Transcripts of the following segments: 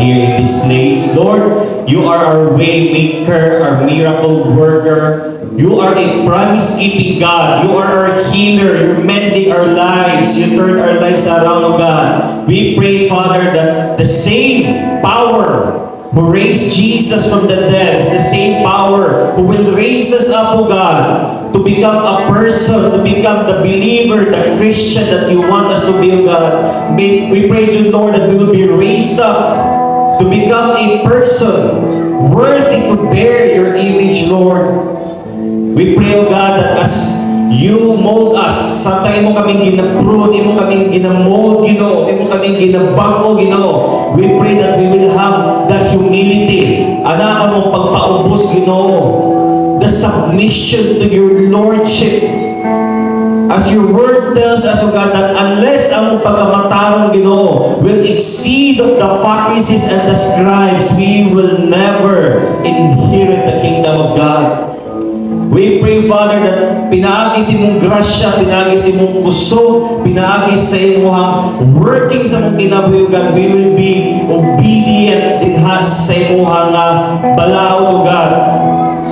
here in this place. Lord, you are our way maker, our miracle worker. You are a promise-keeping God. You are our healer. You're mending our lives. You turn our lives around, O God. We pray, Father, that the same power who raised Jesus from the dead is the same power who will raise us up, O God, to become a person, to become the believer, the Christian that you want us to be, O God. We pray to you, Lord, that we will be raised up to become a person worthy to bear your image, Lord. We pray, O God, that as you mold us, samtang imo kaming ginaprune, imo kaming ginamold, Ginoo, imo kaming ginabago, Ginoo. We pray that we will have the humility, anak mo pagpaubos, Ginoo, the submission to your lordship. As your word tells us, O God, that unless ang pagkamatarong, Ginoo, will exceed of the Pharisees and the scribes, we will never inherit the kingdom of God. We pray, Father, that pinaagi si mong grasya, pinaagi si mong kusog, pinaagi sa imuhang working sa mong kinabuhi, God, we will be obedient in sa imuhang balaod, O God.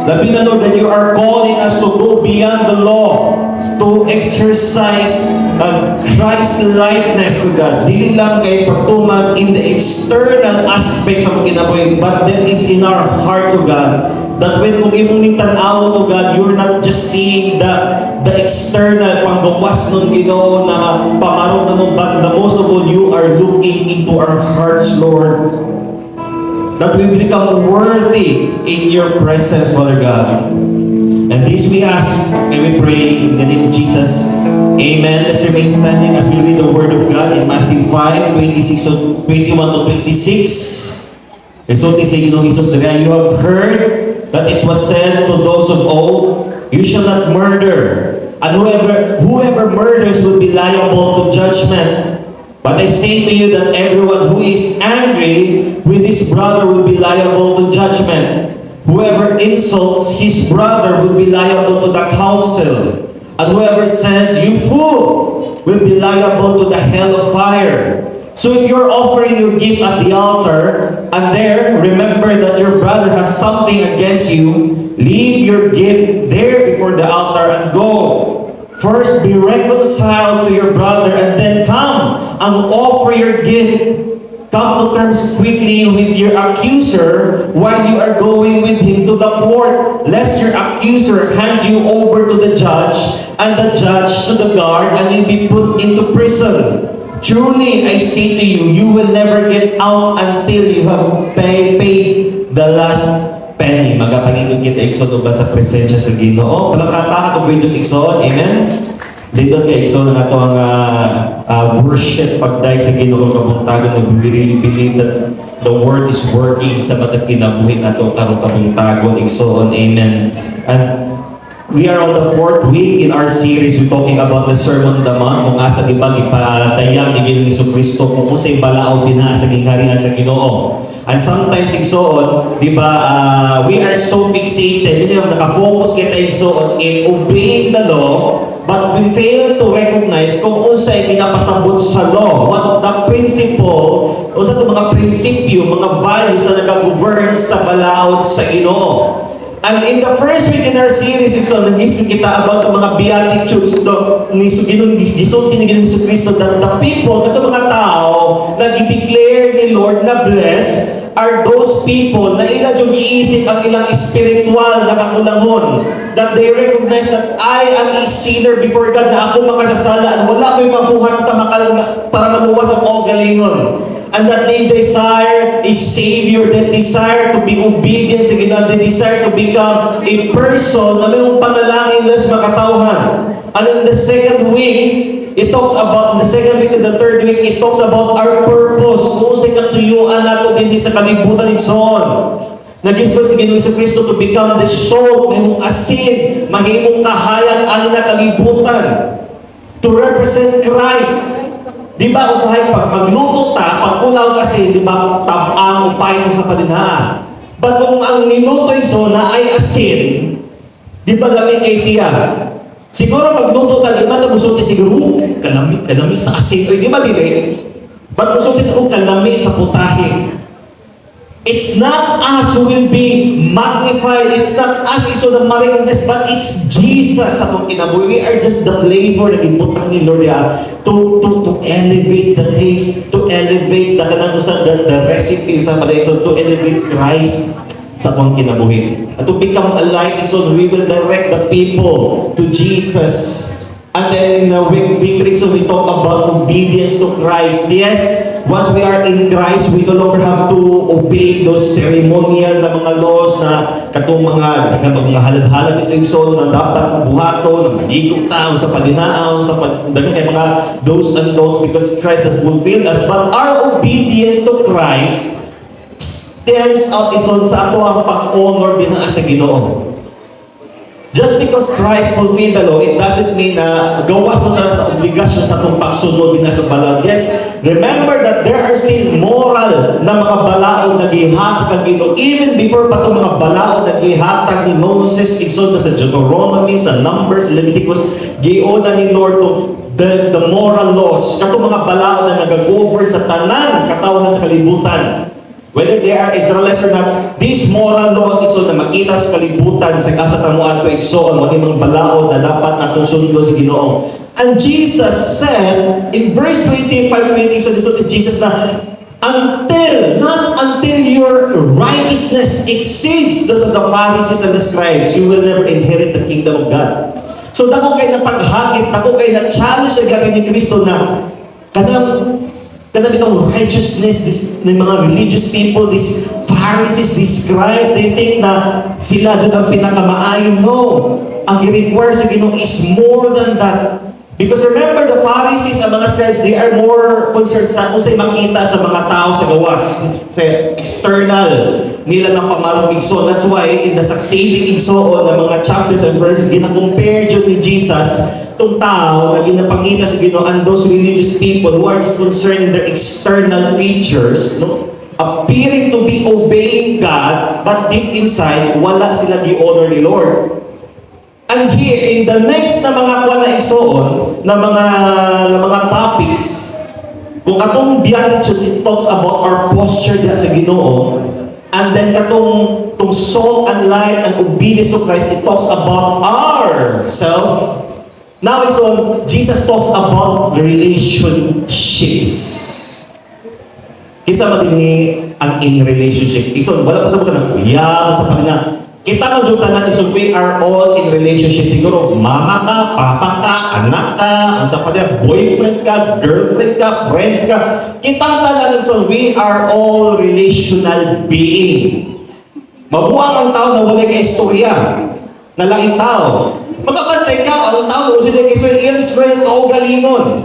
Labi na, Lord, that you are calling us to go beyond the law, to exercise Christ-likeness, O God. Dili lang kay patuman in the external aspects sa mong kinabuhi, but that is in our hearts, O God. That when kung imong nitan-awon, O God, you're not just seeing the external panggawas nun, Ginoo, na pamarong na mo, but the most of all, you are looking into our hearts, Lord. That we become worthy in your presence, Father God. And this we ask and we pray in the name of Jesus. Amen. Let's remain standing as we read the Word of God in Matthew 5, 21 to 26. Isulti sa Ginoong Hesus, you have heard that it was said to those of old, you shall not murder, and whoever murders will be liable to judgment. But I say to you that everyone who is angry with his brother will be liable to judgment. Whoever insults his brother will be liable to the council, and whoever says, you fool, will be liable to the hell of fire. So if you're offering your gift at the altar, and there, remember that your brother has something against you, leave your gift there before the altar and go. First be reconciled to your brother, and then come and offer your gift. Come to terms quickly with your accuser while you are going with him to the court, lest your accuser hand you over to the judge, and the judge to the guard, and you be put into prison. Truly, I say to you, you will never get out until you have paid the last penny. Magapanginoon kita ikson ba sa presensya sa Ginoo. Palakata ka to Diyos ikson. Amen. Dito kay ikson na ito ang worship pagdahil sa Ginoo kabuntagon. We really believe that the word is working sa matag kinabuhi na ito karong kabuntagon ikson. Amen. And we are on the 4th week in our series. We're talking about the Sermon on the Mount. Kung asa ibang ipatayang ni Ginoong Jesucristo kung sa'y balaaw din sa gingharian sa Ginoo. And sometimes igsoon, di ba, we are so fixated, yun yung nakafocus kita igsoon in obeying the law, but we fail to recognize kung unsay pinapasabot sa law. What the principle, o sa mga prinsipyo, mga values na nag-govern sa balaaw sa Ginoo. And in the first week in our series, nag-isip kita about the mga beatitudes ni Gisulti ni Ginoong Jesucristo, that the people, ito mga tao na i-declare ni Lord na blessed are those people na ilang yung iisip ang ilang spiritual na kakulangon, that they recognize that I am a sinner before God, na ako makasasala at wala ko'y mabuhat para maluwas ang kaugalingon. And that they desire a Savior, that desire to be obedient sa Ginoo, they desire to become a person na mayroong panalangin na sa makatauhan. And in the second week, it talks about, in the second week and the third week, it talks about our purpose. Kung sa katuyuan nato din sa kalibutan ng Son. Nag-expose ni Ginoong Jesucristo to become the salt, mayroong asin, mahimong kahayag, ani na kalibutan. To represent Christ. Di ba, usahay, pag magluto ta, pag ulaw kasi, di ba, tabang upay mo sa paninhaan. But kung ang niluto yung na ay asin, di ba lami kay siya? Siguro magluto ta, di ba, nabusulti siguro, kalami sa asin. O, di ba, dili? Ba't musulti ta, kalami sa putahe. It's not us who will be magnified. It's not us iso na ma-recognize, but it's Jesus sa itong kinabuhi. We are just the flavor na gibutang ni Lord to elevate the taste, to elevate the recipe sa pala, so to elevate Christ sa itong kinabuhi. And to become a light, so we will direct the people to Jesus. And then in the week so we talk about obedience to Christ. Yes, once we are in Christ, we no longer have to obey those ceremonial na mga laws na katong mga halad-halad ito yung so na dapat buhato, na maligong tao sa palinaaw, sa mga those and those, because Christ has fulfilled us. But our obedience to Christ stands out ison sa ato ang pag-honor din sa Ginoo. Just because Christ fulfilled the law, it doesn't mean na gawas mo na sa obligasyon sa itong pagsunod din sa balad. Yes, remember that there are still moral na mga balaod na gihatag ng Ginoo. Even before pa itong mga balaod na gihatag ni Moses, iksod na sa Deuteronomy, sa Numbers, Leviticus, giona ni Lord to the moral laws. Katong mga balaod na nag-govern sa tanan, katawhan sa kalibutan. Whether they are Israelites or not, these moral laws iso na makita sa kalibutan sa kasatamuan ko igsoon mo ni mga balaod na dapat natong sundon sa Ginoo. And Jesus said in verse 25-20, so this is Jesus na not until your righteousness exceeds those of the Pharisees and the scribes, you will never inherit the kingdom of God. So dako kay na paghagit, dako kay na challenge sa gagawin ni Kristo na kanang itong righteousness, ng mga religious people, these Pharisees, these scribes, they think na sila dyan ang pinakamaayon. No. Ang i-require sa Ginoo is more than that. Because remember, the Pharisees and mga scribes, they are more concerned sa kung sa'y makita sa mga tao sa gawas, sa external nila ng pamarong igsoon. That's why, in the succeeding igsoon ng mga chapters and verses, gina-compare dyan ni Jesus itong tao na ginapangita sa Ginoo and those religious people who are just concerned in their external features, no? Appearing to be obeying God, but deep inside, wala sila gi-honor ni Lord. And here, in the next na mga kuha na igsoon, na mga topics, kung katong beatitude, it talks about our posture diha sa Ginoo. And then katong salt and light and obedience to Christ, it talks about our self. Now it's on, Jesus talks about the relationships. Isa madini ang in relationship. Ison, wala pa sa mga naguyang sa kanila. Kita man yung tanan, ison, we are all in relationship. Siguro, mama ka, papa ka, anak ka, sa kanila, boyfriend ka, girlfriend ka, friends ka. Kita tanan, ison, we are all relational being. Mabuang ang tao na wala ka istorya. Nalaing tao. Magkapantay ka, ang tao na ulit so iyan strength o galingon.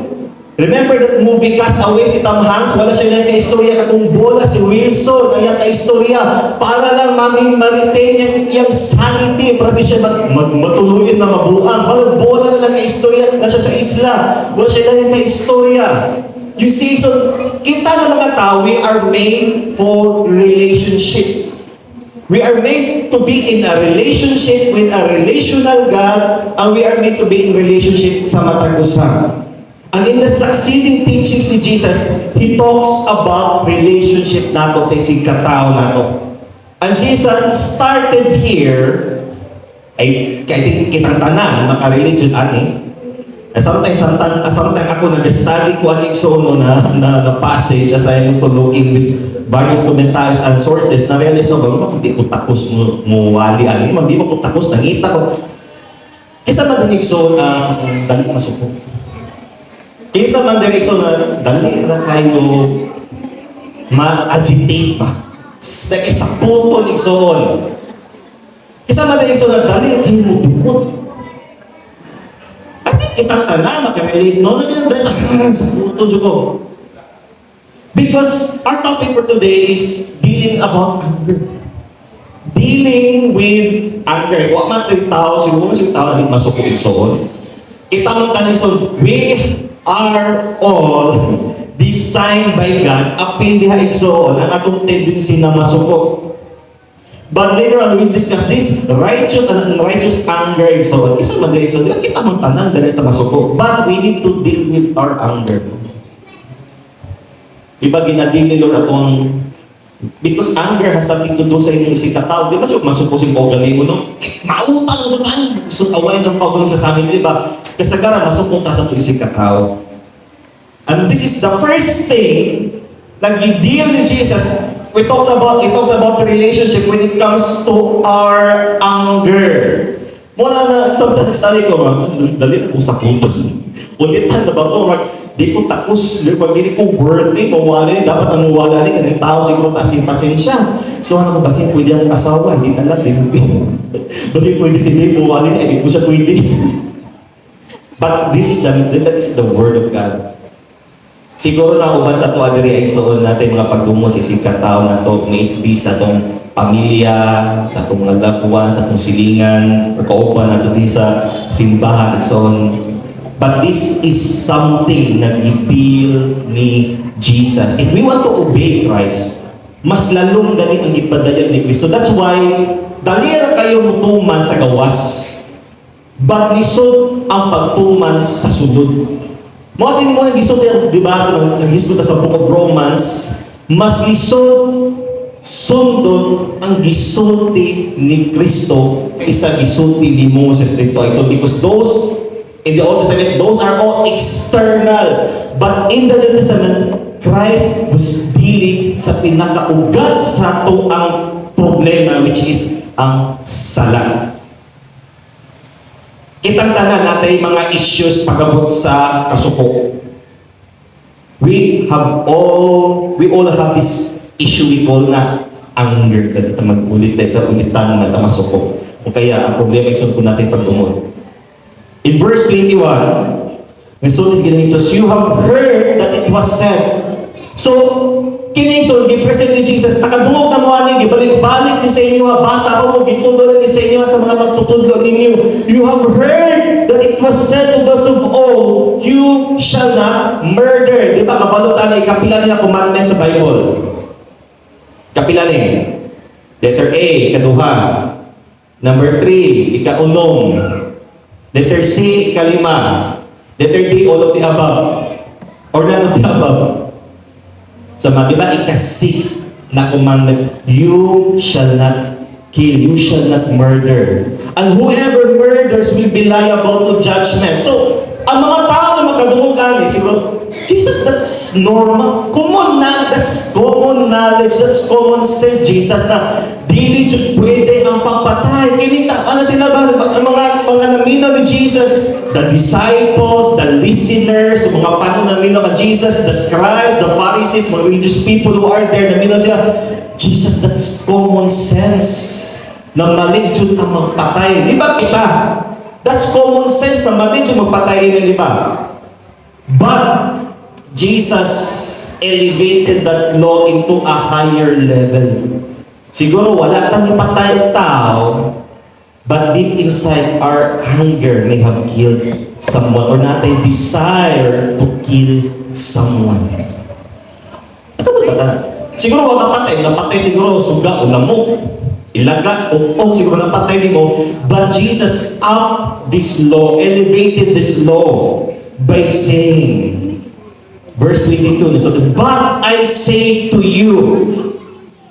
Remember that movie Castaway, si Tom Hanks, wala siya nang ka-istorya katong bola, si Wilson, ang ka-istorya, para lang ma-retain yung sanity, para di siya matuluyin na mabuang. Balang bola na lang ka-istorya na siya sa isla, wala siya nang ka-istorya. You see, so kita ng mga tao, we are made for relationships. We are made to be in a relationship with a relational God, and we are made to be in relationship sa matag-usa. And in the succeeding teachings ni Jesus, He talks about relationship nato sa isig katao nato. And Jesus started here, I think kitang tanan, maka-religion ani. Sometimes ako nag-study ko ang iksoon na passage as I am also looking with various commentaries and sources, na-realize na ba, hindi ko tapos mo wali ani, hindi mo ko tapos, nangita ko. Kisa man din iksoon dali masuko. Kisa man din iksoon na dali na kayo ma-agitate pa. Sa putol iksoon. Kisa man din iksoon na dali kayo mo dumot. Itang tanan, makarelate, no? Naging sa puto ko. Because our topic for today is dealing about anger. Dealing with anger. Huwag man tayo tao, siguro si tao na masuko igsoon. Kita mo tayo igsoon, we are all designed by God, apil diha igsoon, ang atong tendency na masuko. But later on, we'll discuss this righteous and unrighteous anger. So, isa man din. So, di ba kita mong tanan, ganito masuko. But we need to deal with our anger. Iba ginadili Lord atong Because anger has something to do sa inyong isip na tao. Di ba so masuko si kaugali mo, no? Mautang mo sa saan? So awayin ng kaugali sa amin, di ba? Kasagara, masukong ka sa ito isip ka tao. And this is the first thing na i-deal ni Jesus. It talks about the relationship when it comes to our anger. Muna na, sometimes sabi ko, dali na po sa punto. Ulitan na ba po? Di ko takos, pag di ko birthday, mawala dapat ang mawala rin, kanang tao siguro tasin pasensya. So ano ba basin, pwede ang asawa, hindi na lang, basin pwede si Dave, mawala rin, hindi po siya pwede. But this is the word of God. Siguro na uban sa tuwa diri ay soon natin mga pagdumot sa sikat tao na to, may be sa itong pamilya, sa itong mga loved ones, sa itong silingan, o kaupan na ito sa simbahan, at so on. But this is something na i-deal ni Jesus. If we want to obey Christ, mas lalong gani ang ipadayag ni Kristo. That's why, dalira kayo mutuman sa gawas, but lisod ang pagtuman sa sunod. Mga din mo nag-isod yung diba, nag-isod sa Book of Romans, mas lisod sundot ang gisulti ni Kristo kaysa gisulti ni Moses dito. So because those in the Old Testament, those are all external. But in the New Testament, Christ was dealing sa pinakaugat sa ito ang problema, which is ang sala. Kitang tanan natin mga issues pagabot sa kasuko. We all have this issue we call na anger. Dito mag-ulitan na masuko. O kaya ang problema isun po natin pagtumod. In verse 21, so is ganito, you have heard that it was said. So, kining so, gipresent ni Jesus, nakadungog na mo ani, gibalik-balik ni sa inyo, bata mo, gitudol ni sa inyo sa mga magtutudlo ninyo. You have heard that it was said to those of old, you shall not murder. Di ba, kabalutan ay kapila nila commandment sa Bible. Kapila ni. Letter A, kaduha. Number 3, ikaunom. Letter C, ikalima. Letter D, all of the above. Or none of the above. So, diba, ika-6 na commandment, you shall not kill, you shall not murder. And whoever murders will be liable to judgment. So, ang mga tao na magkadungugan, siguro, Jesus, that's normal. That's common knowledge, that's common sense, Jesus, na dili jud pwede ang pagpatay. Kinita, ano sila ba? Ang mga namino ni Jesus, the disciples, the listeners, yung mga paano namino ka Jesus, the scribes, the Pharisees, mga religious people who are there, namino sila, Jesus, that's common sense. Na mali jud ang magpatay. Di ba kita? That's common sense na mali jud magpatay, di ba? But Jesus elevated that law into a higher level. Siguro wala tayong ipatay tao, but deep inside our anger may have killed someone or natin desire to kill someone. Ito ba ba? Siguro wag napatay, napatay siguro suga o lamok, ilaga o siguro napatay din mo, but Jesus upped this law, elevated this law by saying, verse 22, so, but I say to you,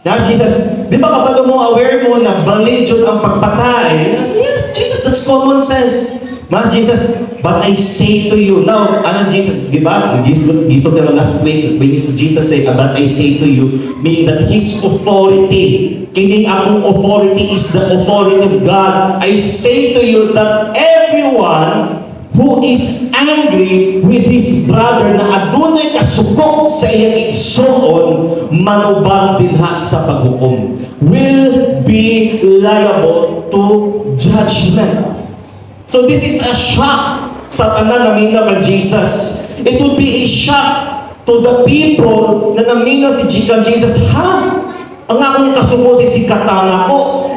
yes, Jesus, di ba kapag mo aware mo na bali jud ang pagpatay? Yes, Jesus, that's common sense. Mas Jesus, but I say to you. Now, ano Jesus, di ba? Jesus the last week, when Jesus say, but I say to you, meaning that His authority, kining akong authority is the authority of God. I say to you that everyone who is angry with his brother na adunay kasukok sa iyang igsoon, manubag din ha sa paghukom, will be liable to judgment. So this is a shock sa tanan namina kan Jesus. It would be a shock to the people na namina si Jesus. Ha? Ang akong kasuko si sikatanga ko.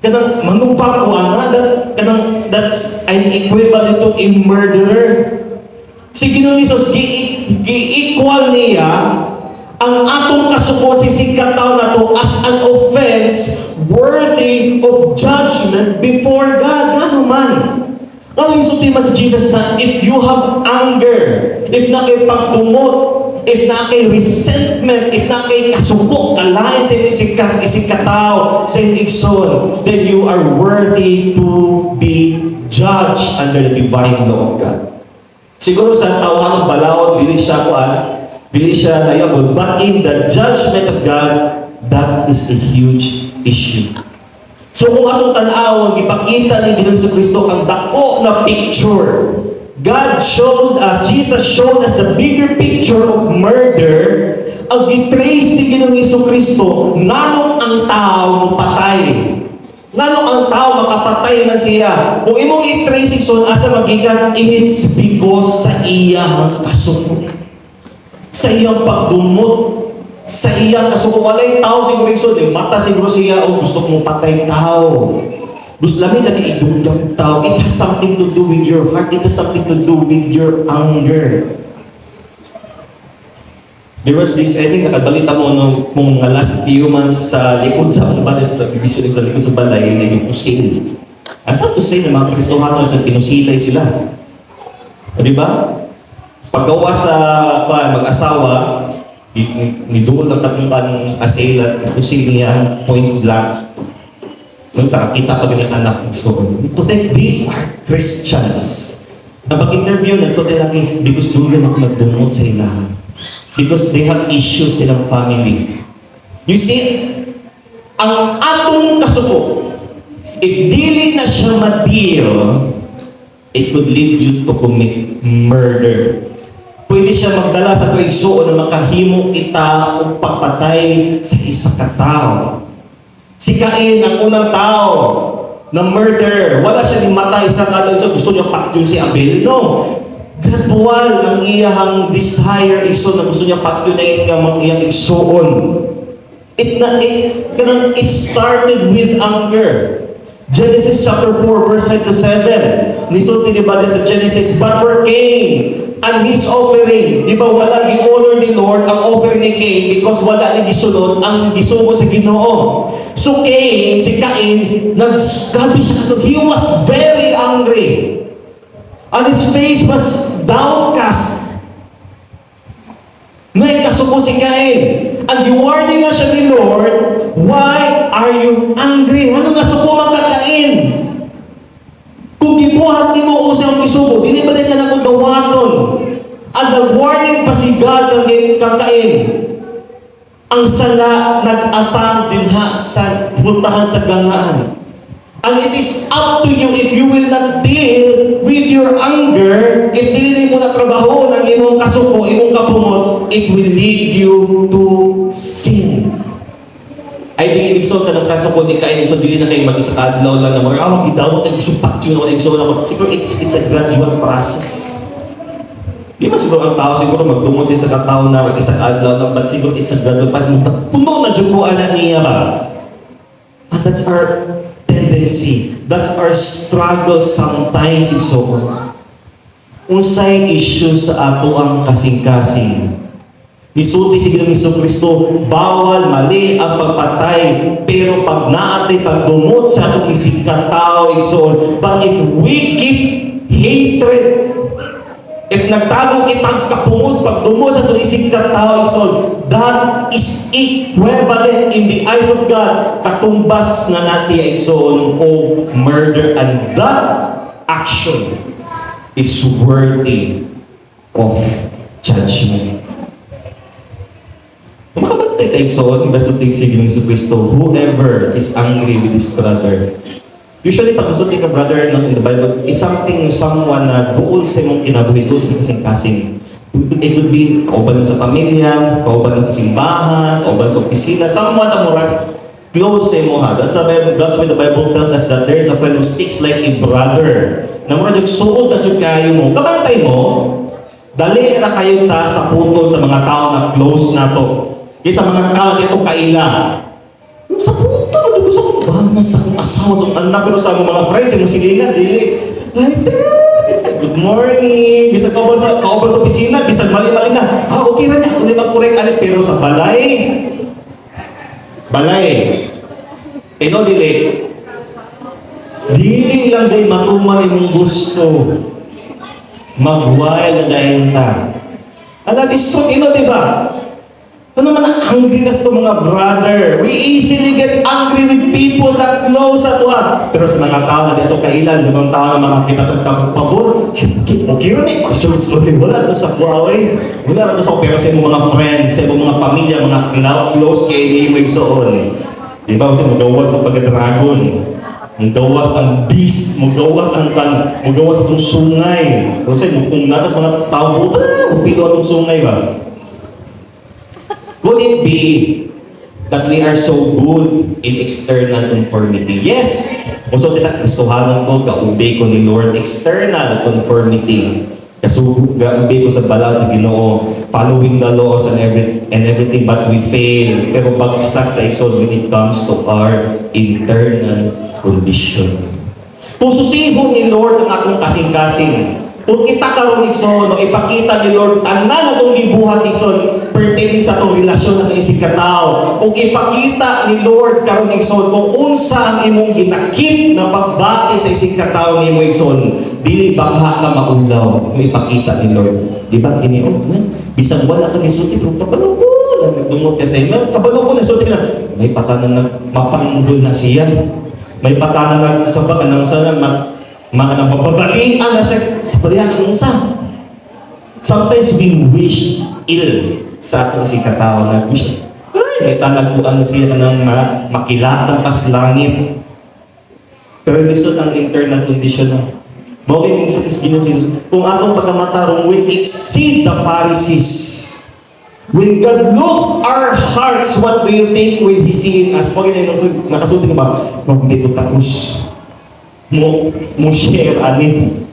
Kanang manubag ko that's an equivalent to a murderer. Si Ginoong Hesus gi-equal niya ang atong kasuko si sikataw na to as an offense worthy of judgment before God. Ano man? Ano yung sultima si Jesus na if you have anger, if nakipagtumot, if na kay resentment, if na kay kasuko, kalain sa isig katao, sa igsoon, then you are worthy to be judged under the divine law of God. Siguro sa tawahan ng balaod, dili siya nayabot, but in the judgment of God, that is a huge issue. So kung atong tanawon, ipakita ni Ginoong Kristo ang dako na picture. God showed us, Jesus showed us the bigger picture of murder. Ang gitrace ni Ginoong Kristo, nanong ang tao patay. Nanong ang tao makapatay na siya. Kung imong i-trace ikson, asa magikan, it's because sa iyang kasuko. Sa iyang pagdumot. Sa iyang kasuko. Walay tao siguro ikson, mata siguro siya, o gusto mong patay tao. Gusto namin lagi idugtong tao. It has something to do with your heart. It has something to do with your anger. There was this, I think nakabalita mo nung mga last few months sa likod sa balay, sa division sa likod sa balay, yung pusil. Asa to say na mga Kristohano sa pinusilay sila? Di ba? Paggawa sa mag-asawa, nidul ng tatlong asailant, pusil niya, point blank. Nung kita pa ganyan anak. So, to think these are Christians. Na pag-interview, nagsulti lagi, because doon ako nagdumot sa ilahan. Because they have issues silang family. You see, ang atong kasuko, if dili na siya ma-deal, it could lead you to commit murder. Pwede siya magdala sa tuigsuon na makahimo kita o pagpatay sa isa ka tao. Si Cain, ang unang tao na murder, wala siya limatay sa kadang sa gusto niya paktyon si Abel. No. Gradual ang iyang desire igsoon na gusto niya patyonayin ang iyang igsoon. It started with anger. Genesis chapter 4 verse 5 to 7. Nisulti di ba sa Genesis, but for Cain and his offering, di ba wala gi-honor ni Lord ang offering ni Cain because wala ni gisunod ang gisugo sa Ginoo. So Cain, si Cain, naggrabe siya kasi he was very angry. And his face was downcast. May kasuko si Cain. And warning na siya ni Lord, why are you angry? Ano nga suko man ka Cain? Kung gibuhat ni mo sa iyong isugo, dili ba din ka na kung dawaton? And the warning pa si God kang Cain. Ang sala nag-atang din sa pultahan sa gangaan. And it is up to you if you will not deal with your anger, if dili mo na trabaho ng imong kasuko, imong kapumot, it will lead you to sin. Ay di igsoon ka ng kasuko ni Cain, so dili na kayo mag-isa kadlaw lang na mga awag gidawat ang supat yun ang igsoon ako. Siguro it's a gradual process. Di ba siguro ang tao siguro magdumot sa isang tao na mag-isa kadlaw lang, but siguro it's a gradual process. Puno na jukuan na niya ba? And that's our tendency. That's our struggle sometimes igsoon. Unsay issue sa ato ang kasing-kasing. Nisulti si Ginoong Kristo, bawal, mali ang pagpatay, pero pag naatay pagdumot sa atong isig ka tao igsoon. But if we keep hatred, if nagtago kitang kapungod pagdumot sa atong isig ka tao igsoon, that is equivalent in the eyes of God katumbas na nasiya igsoon o murder, and that action is worthy of judgment. Kung makabantay tayo igsoon, basta tayo si Ginoong Kristo, whoever is angry with his brother. Usually, pag gusto ka brother in the Bible, it's something, someone na doon sa imong kinabuhi, doon sa kasing-kasing. It could be kauban mo sa pamilya, kauban mo sa simbahan, kauban sa opisina, someone na murag close sa imo ha. That's why the Bible tells us that there is a friend who speaks like a brother. Na murag yung suod na yung kayo mo. Kabantay mo, dali na kayo ta sa putol sa mga tao na close na to. Sa mga tao ito kaila. Sa putol, gusto kong bahan sa akong asawa, sa akong anak, pero sa mga friends, yung silingan, dili. Good morning. Bisag kaubal sa opisina, bisag mali-mali na. Okay na niya, hindi mag-correct alit, pero sa balay. No, dili. Dili lang day matuman imong gusto. Mag-wild na dahil ta. Ang na-destroy, di ba? Ano naman ang angry na sa mga brother? We easily get angry with people that close at us. Pero sa mga tao na dito kailan, ibang tao na makakita ng pabor, okay rin eh. Sorry, wala ito sa Huawei. Wala ito sa pero sa mga friends, sa mga pamilya, mga close kay ni mo igsoon. Di ba? Kasi magawas ng pagka-dragon. Magawas ang beast, magawas itong sungay. Kasi kung natas mga tao, pilo itong sungay ba? Could it be that we are so good in external conformity? Yes! Gusto kita Kristohanan ko, kaubay ko ni Lord, external conformity. Kaubay ko sa balance sa Ginoo, following the laws and everything, but we fail. Pero bagsak na exalt when it comes to our internal condition. Kung susihon ni Lord ang atong kasing-kasing, kung kita karon igsoon, no, ipakita ni Lord ang nanatong gibuhat igsoon pertaining sa atong relasyon ng isig katao. Kung ipakita ni Lord karon igsoon kung unsa ang imong ginakip na pagbati sa isig katao nimo igsoon, dili baka ka maulaw kung ipakita ni Lord. Di ba giniot na? Bisang wala ka gisulti pero kabalo ko nagdumot ka sa imo. Kabalo ko nagsulti ka na. May patanan mapanggol na siya. May patanan sa kanang sana mga mapabalian na sa balian ng isa. Sometimes we wish ill sa atong si katao na wish. Ay, tanagpuan na siya ng makilatang pas langit. Pero lisod ang internal condition na. Mawagin yung isa Jesus. Kung atong pagkamatarong will exceed the Pharisees. When God looks our hearts, what do you think will He see in us? Mawagin yung nakasulti ka ba? Hindi ko tapos. Mo share anin.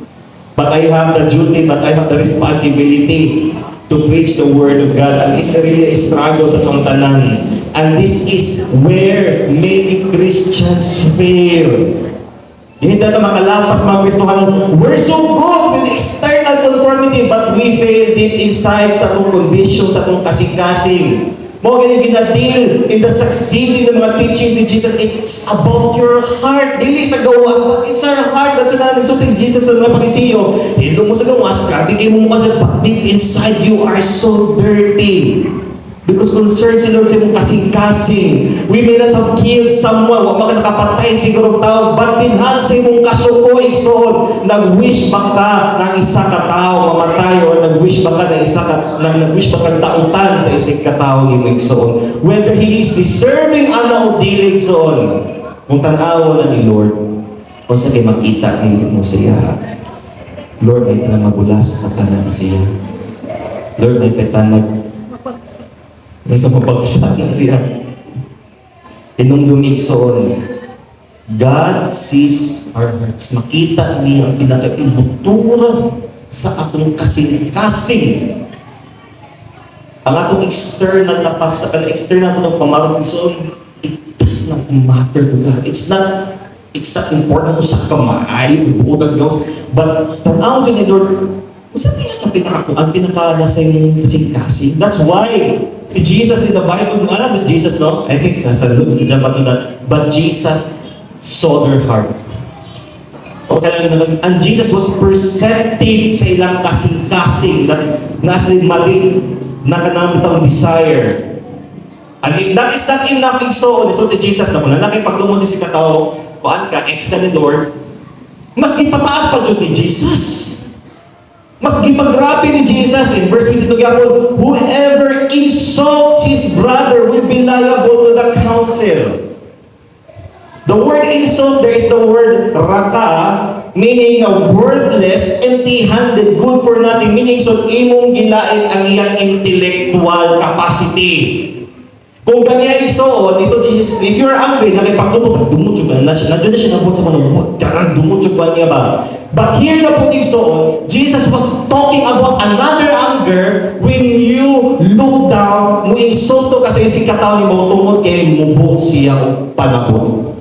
But I have the duty, but I have the responsibility to preach the Word of God. And it's really a struggle sa itong tanan. And this is where many Christians fail. Hindi natin makalapas mga Kristohanan. We're so good with external conformity, but we fail deep inside sa itong condition, sa itong kasing-kasing. Mo ganyan ginadil in the succeeding ng mga teachings ni Jesus. It's about your heart. Dili sa gawas, but it's our heart. That's another so things Jesus sa mga Pariseo. Hindi mo sa gawas, grabe kayo mo masas, but deep inside you are so dirty. Because concerned si Lord sa imong kasing-kasing. We may not have killed someone, wag mga nakapatay siguro tao, but dinhal sa imong kasuko igsoon, nag-wish ba ka ng isa ka tao mamatay, or nag-wish ba ka ng nag-wish ba ka tautan sa isang katao ni igsoon. Whether he is deserving ana o dili igsoon. Kung tanaw na ni Lord, o sa kay makita ni mo siya, Lord, ay tanang magulas at tanang siya. Lord, ay tanang may sa mapagsak na siya. Inong dumiksoon, God sees our hearts. Makita niya ang pinaka-ibutura sa atong kasing-kasing. Ang atong external na external na pamarong igsoon, it does not matter to God. It's not important kung sa kamay, butas gawas. But tanaw din ni Lord, kung ang pinaka-nasa yung kasing-kasing. That's why si Jesus in the Bible, alam is Jesus, no? I think sa Luke, sa John Baptist, but Jesus saw their heart. And Jesus was perceptive sa ilang kasing-kasing that nasa mali na kanamit desire. And if that is not enough igsoon, so to Jesus na kung lalaki pag lumo si katao, paan ka, ex ka ni Lord, mas ipataas pa dyan ni Jesus. Mas gipagrabe ni Jesus in verse 22 gapon, whoever insults his brother will be liable to the council. The word insult, there is the word raka, meaning a worthless, empty-handed, good for nothing, meaning so imong gilain ang iyang intellectual capacity. Kung ganyan igsoon, Jesus, if you're angry, nakipagtubog, dumutsog na, nandiyo na siya nabot sa mga, dumutsog ba niya ba? But here na po igsoon, Jesus was talking about another anger when you look down, mo insulto kasi si katao ni mo tungod kay mubo siya panabot.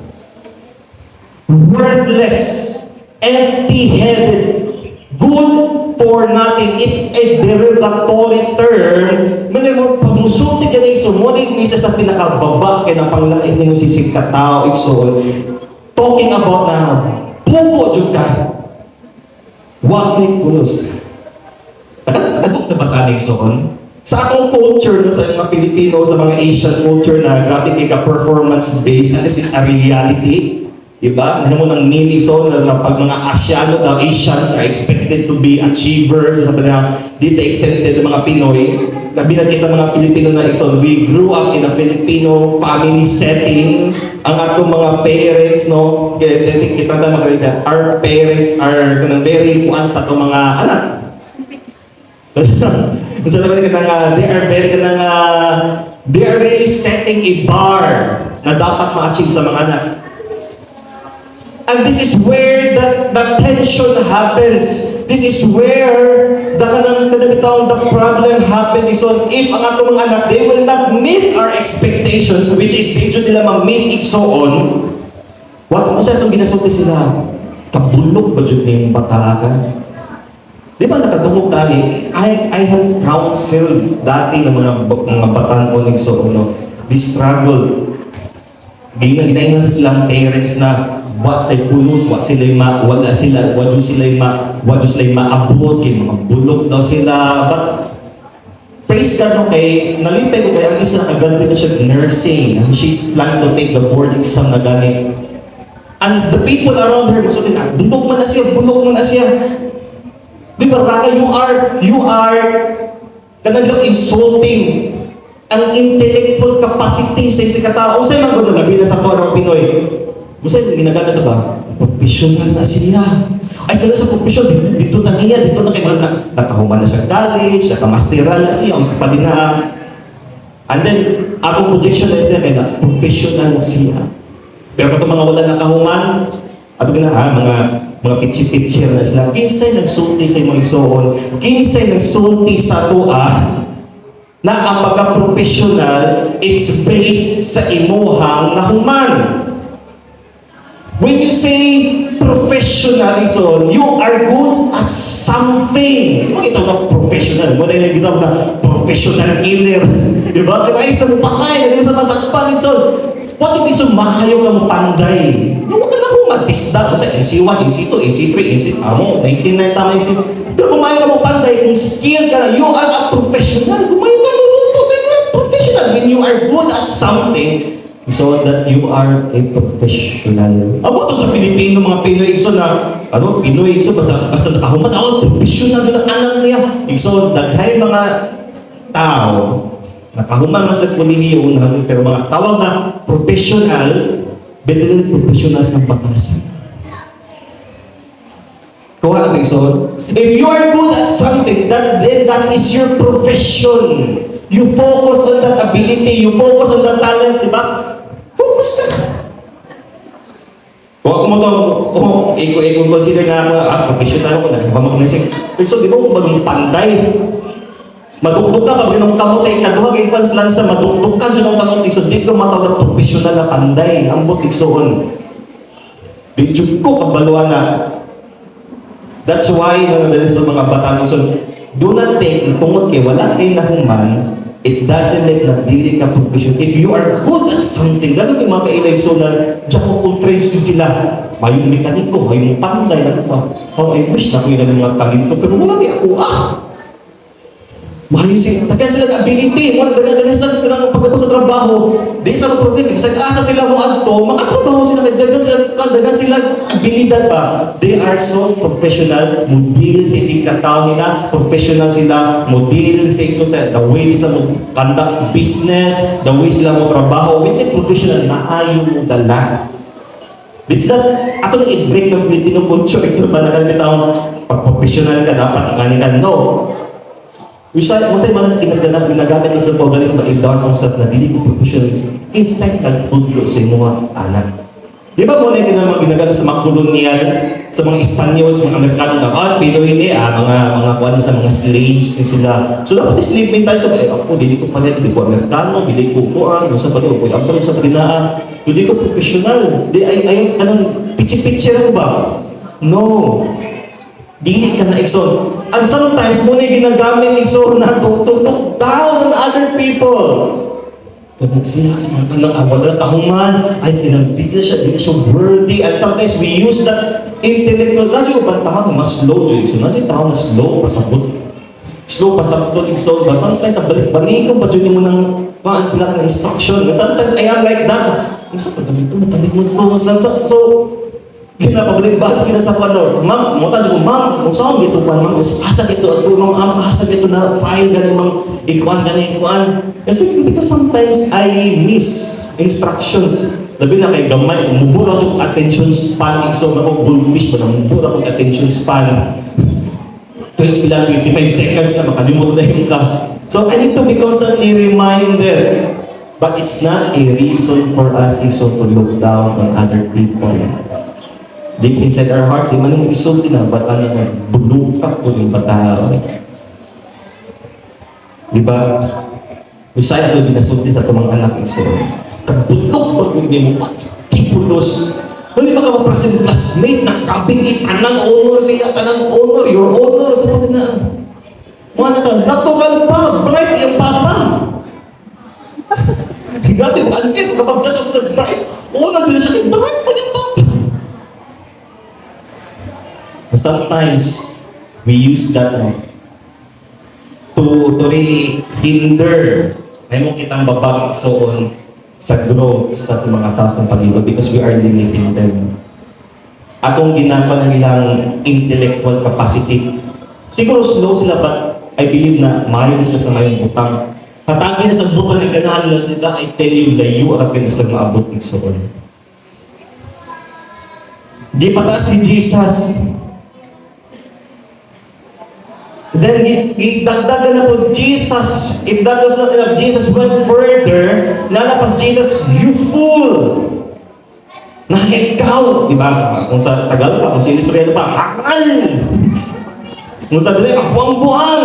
Worthless, empty-headed, good for nothing. It's a derogatory term. Pag musulti ka na igsoon, mo na isa sa pinakababa kaya na panglain niyo si katao igsoon. Talking about na pugo dyan ka. Huwag kay pulos. Nakatagok na ba tanig soon? Sa akong culture, no, sa mga Pilipino, sa mga Asian culture na grabe kay ka-performance-based, and this is a reality. Diba? Alam mo ng meaning so na pag mga Asiano daw, Asians are expected to be achievers, so sabi na, dito accepted ng mga Pinoy. Labi na kita mga Pilipino na so we grew up in a Filipino family setting. Ang atong mga parents, no, kita na mga our parents are very kuan sa atong mga anak. So naman they are very they are really setting a bar na dapat ma-achieve sa mga anak. And this is where the tension happens. This is where the problem happens. So if ang atong mga anak, they will not meet our expectations, which is dito nila mag-meet igsoon, what mo sa itong ginasulti sila? Kabulok ba dyan yung batakan? Di ba nakatungkog tani? I have counseled dati ng mga batan o igsoon, no? This struggle. Ginahingan sa silang parents na what sila pulos, what sila maabot, kay mga bulok daw sila. But praise God, okay, nalipay ko kaya ang isa nag-graduate na siya nursing. She's planning to take the board exam na gani. And the people around her, gusto nila, bulok man na siya. Di ba, Raka, you are kanagang insulting ang intellectual capacity sa isang katao. Sa'yo man ko nalabi na sa torang Pinoy. Gusto yung ginagamit na ba? Professional na siya. Ay, kaya sa profession, dito na niya, dito na kayo nakahuman na siya college, nakamastera na siya, usap pa din na. And then, akong projection na siya, kaya professional na siya. Pero kung mga wala nakahuman, ato mga pitsi-pitsi na sila, kinsay nagsulti sa mga igsoon, kinsay nagsulti sa tua, na ang pagka-professional, it's based sa imuhang nahuman. When you say professionalism, you are good at something. Ito na professional. Mo tayo nagitawag na professional killer. Diba? Kaya ayos na mo patay. Ganyan sa masakpan. So, what if it's maayo ka mo panday? Huwag ka na kung matisda. Kung sa NC1, NC2, NC3, NC... Amo, 99 tama NC. Pero kung maayo ka mo panday, kung skill ka na, you are a professional. Kung maayo ka mo luto, then you are professional. When you are good at something, so that you are a professional. Abo to sa Filipino, mga Pinoy, so na, Pinoy, so basta nakahuman ako, professional doon ang anak niya. So, daghay mga tao, nakahuman mas nagpuliniyo, pero mga tawag na professional, better professionals ng batasan. Kuha natin, so, if you are good at something, that is your profession. You focus on that ability, you focus on that talent, di ba? Focus ka. Kung ako mo ito, consider na professional ako, nakikipamag na siya. So, di ba kung bagong panday? Madukduk ka, pag ginong kamot sa ikaduha, kay fans lang sa madukduk ka, dyan ang kamot, so di ka matawag na professional na panday. Ang butik soon. Bidyo ko, kabaluan na. That's why, sa mga batang, so, do not think, tungod kay wala kayo nahuman, it doesn't make na dili ka professional. If you are good at something, gano'n yung mga kailay, so na jack of all trades yun sila. Mayong mekaniko, mayong panday, oh, I wish na ko yung mga talento, pero wala may ako, Mahayin sila, tagan sila ability, wala dagan sila ng pagkapos sa trabaho, di sa mga problema, asa sila mo adto, makatrabaho sila, dagan sila abilidad ba? They are so professional, model sa isang katao nila, professional sila, model sa isang the way sila mo conduct business, the way sila mo trabaho, when say professional, maayo mo dala. It's that, ato na i-break ng Filipino culture, so ba nakalitaw, pag professional ka, dapat ingani ka, no. Masay man ginagamit sa pagaling ma-down ang sa nadili ko professional inside nagtudlo sa mga anak. Di ba mo na yung ginagamit sa mga kolonyal, sa mga Espanyol, sa mga Amerikano na, Pinoy hindi, mga slaves ni sila. So dapat slave mentality ko, ako, dili ko palit, dili ko Amerikano, dili ko kuan, sa pati, ko abroad sa patinaan, dili ko professional. Anong pitsi-pitsi ko ba? No. Dili ka na exon. And sometimes, muna yung ginagamit exon na tutok down on other people. Pag sila, kanang awal na tahuman, ay di na siya worthy. And sometimes we use that intellectual, na yung bang tahan, mas slow, so na yung tahan na slow, pasabot. slow pa sa igsoon ba? Sometimes nabalik-balik pa dyan mo ng maan sila ng instruction. Sometimes I am like that. Sa paggamit ito, matalimod mo. So, kinapabalik-balik kita sa pano. Ma'am, mo tayo ko, ma'am, kung saan dito pa, ma'am, hasag ito at ma'am, hasag ito na file gani, ma'am, ikuan. Kasi because sometimes I miss instructions. Labi na kay gamay, mubura akong attention span. So, ako, goldfish ba na, mubura akong attention span. 25 seconds na makalimutan na yung ka. So, I need to be constantly reminded. But it's not a reason for us to look down on other people. Deep inside our hearts, di man yung isulti na, ba't ano na, bulukak ko yung bata. Diba? Usaya ito dinasulti sa tumang anak iso. Kabulok pag hindi mo, tipulos. Hindi ba ka mapresent classmate na kabingit, anang honor siya, anang honor, your honor, sa pati na. Mga na ito, natural pa, bright yung papa. Grabe, unfair, kapag bright, honor din siya, bright pa yung papa. Sometimes, we use that to really hinder ay mo kitang babag soon sa growth sa ating mga taos ng palibot because we are limiting them. Atong ginagawa ng ilang intellectual capacity. Siguro slow sila but I believe na maayos sila sa mayong butang. Patagi na sa butang ng ganahan nila, I tell you, layo at kayo sila maabot ng soon. Di pataas ni Jesus. Then, dagdagan na po Jesus. If that does not enough, Jesus went further. Lalapas Jesus, you fool! Na ikaw, di ba? Kung sa Tagalog pa, kung sa Ilisrael pa, hangal! Kung sa Bisaya, buang-buang!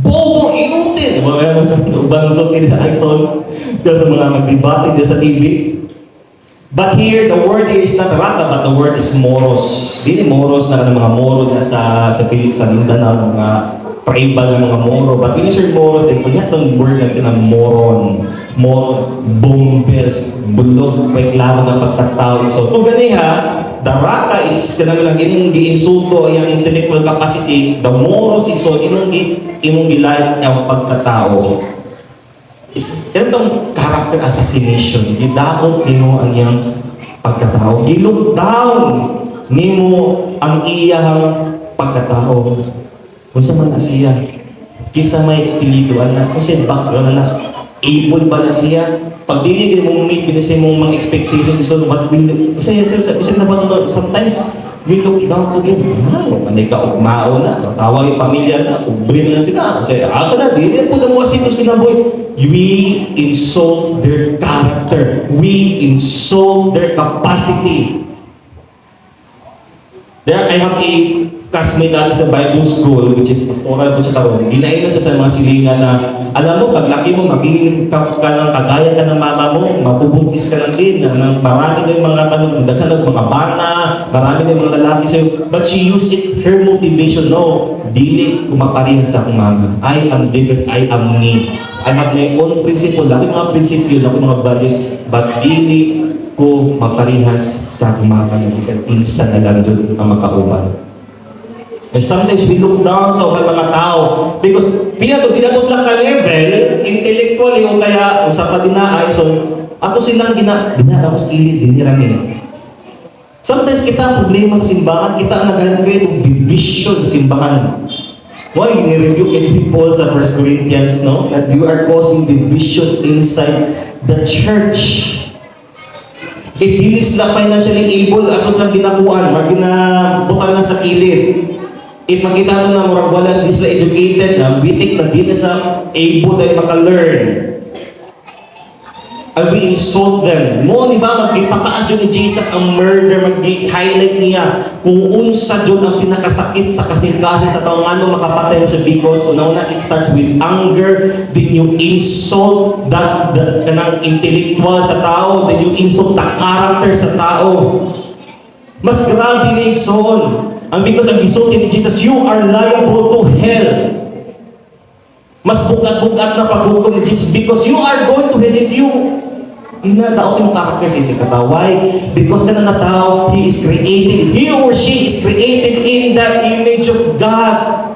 Bobo, inutin! Di ba? Ubang sulti na Axon. Pero sa mga magdebate dyan sa TV. But here, the word is not rata, but the word is moros. Dili moros na mga moro na sa Mindanao, mga tribal na mga moro. But when you say moros, so yan itong word na moron. Moron, bombers, bulog, may klaro na pagkatawag. So, kung gani ha, the rata is, kanang lang, imong gi-insulto, yung intellectual capacity, the moros is, so, imong gilayat yung pagkatao. Itong character assassination, gidakot nimo ang iyang pagkatao. Gilook down nimo ang iyang pagkatao. Kung sa man na siya, kisa may piliduan na, kung sa background na, able ba na siya? Pag diligin mong meet, pinasay mong mga expectations, so what will you, sometimes, we look down to them. Manay ka, ugmao na, tawag yung pamilya na, ubrin na sila. Kasi, ato na, di po na mga sinos kinaboy. We insult their character. We insult their capacity. There, I have a classmate natin sa Bible School, which is pastoral po siya karoon. Ginain na siya sa mga silingan na, alam mo, paglaki mo, magiging ka ng kagaya ka ng mama mo, mabubuntis ka lang din, marami na yung mga daghan ng mga bata, marami na yung mga lalaki sa'yo. But she used it, her motivation, no, dili kumaparehas sa akong mama. I am different, I am me. I have my own principle, laki mga prinsipyo, laki mga values, but dili ko maparehas sa akong mama ng isang pinsan na lang dyan ang makauban. And sometimes we look down sa mga tao because dinatos lang ka level intellectually o kaya sa padinaay so ato silang dinaramos kilid dinira nila. Sometimes kita problema sa simbahan, kita ang nag-create of division sa simbahan. Why ni-review kay Paul sa 1 Corinthians, no? That you are causing division inside the church. If hindi sila financially able, ato silang ginakuan, ginabutan lang sa kilid. If makita mo na murag wala di sila educated, bitik na di na sa able na maka-learn. And we insult them. Mo, di ba, magipataas yun ni Jesus ang murder, mag-highlight niya kung unsa yun ang pinakasakit sa kasing-kasi sa taong ano makapatay siya because una-una, it starts with anger, then you insult the intellectual sa tao, then you insult the character sa tao. Mas grabe ni Ikson. And because ang gisulti ni Jesus, you are liable to hell. Mas bugat-bugat na paghukom ni Jesus because you are going to hell if you inatao yung character sa isang katao. Why? Because ka na tao, he is created. He or she is created in the image of God.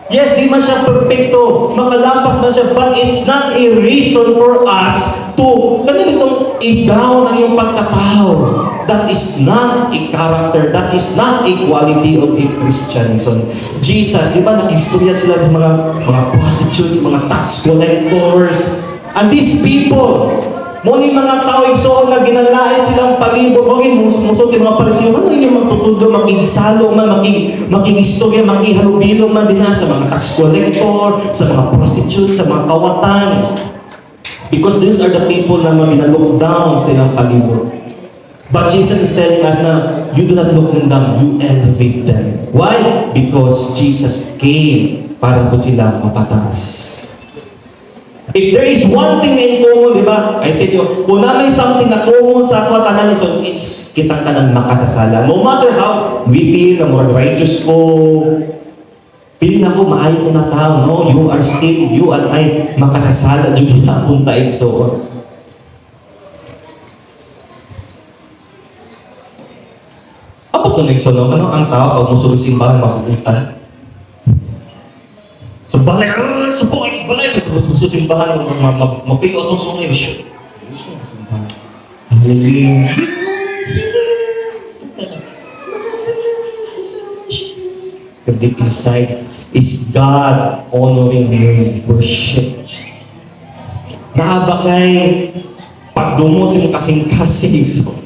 Yes, di man siya perfecto, makalampas man siya, but it's not a reason for us to, ganitong i-down ang iyong pagkatao. That is not a character, that is not a quality of a Christian. So, Jesus, di ba, nag-istorya sila ng mga prostitutes, mga tax collectors, and these people, muni mga tao igsoon na ginalait silang palibot, muni musot yung mga parisiyo, ano yung magtutudo, makigsalo man, makigistorya, makihalubilo man din sa mga tax collector, sa mga prostitutes, sa mga kawatan. Because these are the people na ginalook down silang palibot. But Jesus is telling us na you do not look them down, you elevate them. Why? Because Jesus came para po sila mapataas. If there is one thing in common, di ba? I tell you, kung na may something na common sa ako tanan, so it's kitang tanan makasasala. No matter how we feel na more righteous ko, feeling ako maayo ko na tao, no? You are still, you and I, makasasala, dyan na punta so. Apa ito na no? Ano ang tao pag musulog simbahan mapupuntan? Sa balay, suko kayo sa balay. Tapos gusto simbahan, mapiyo itong sungay. Hallelujah. The deep inside is God honoring your worship. Naabakay pagdumot sa mong kasing-kasing.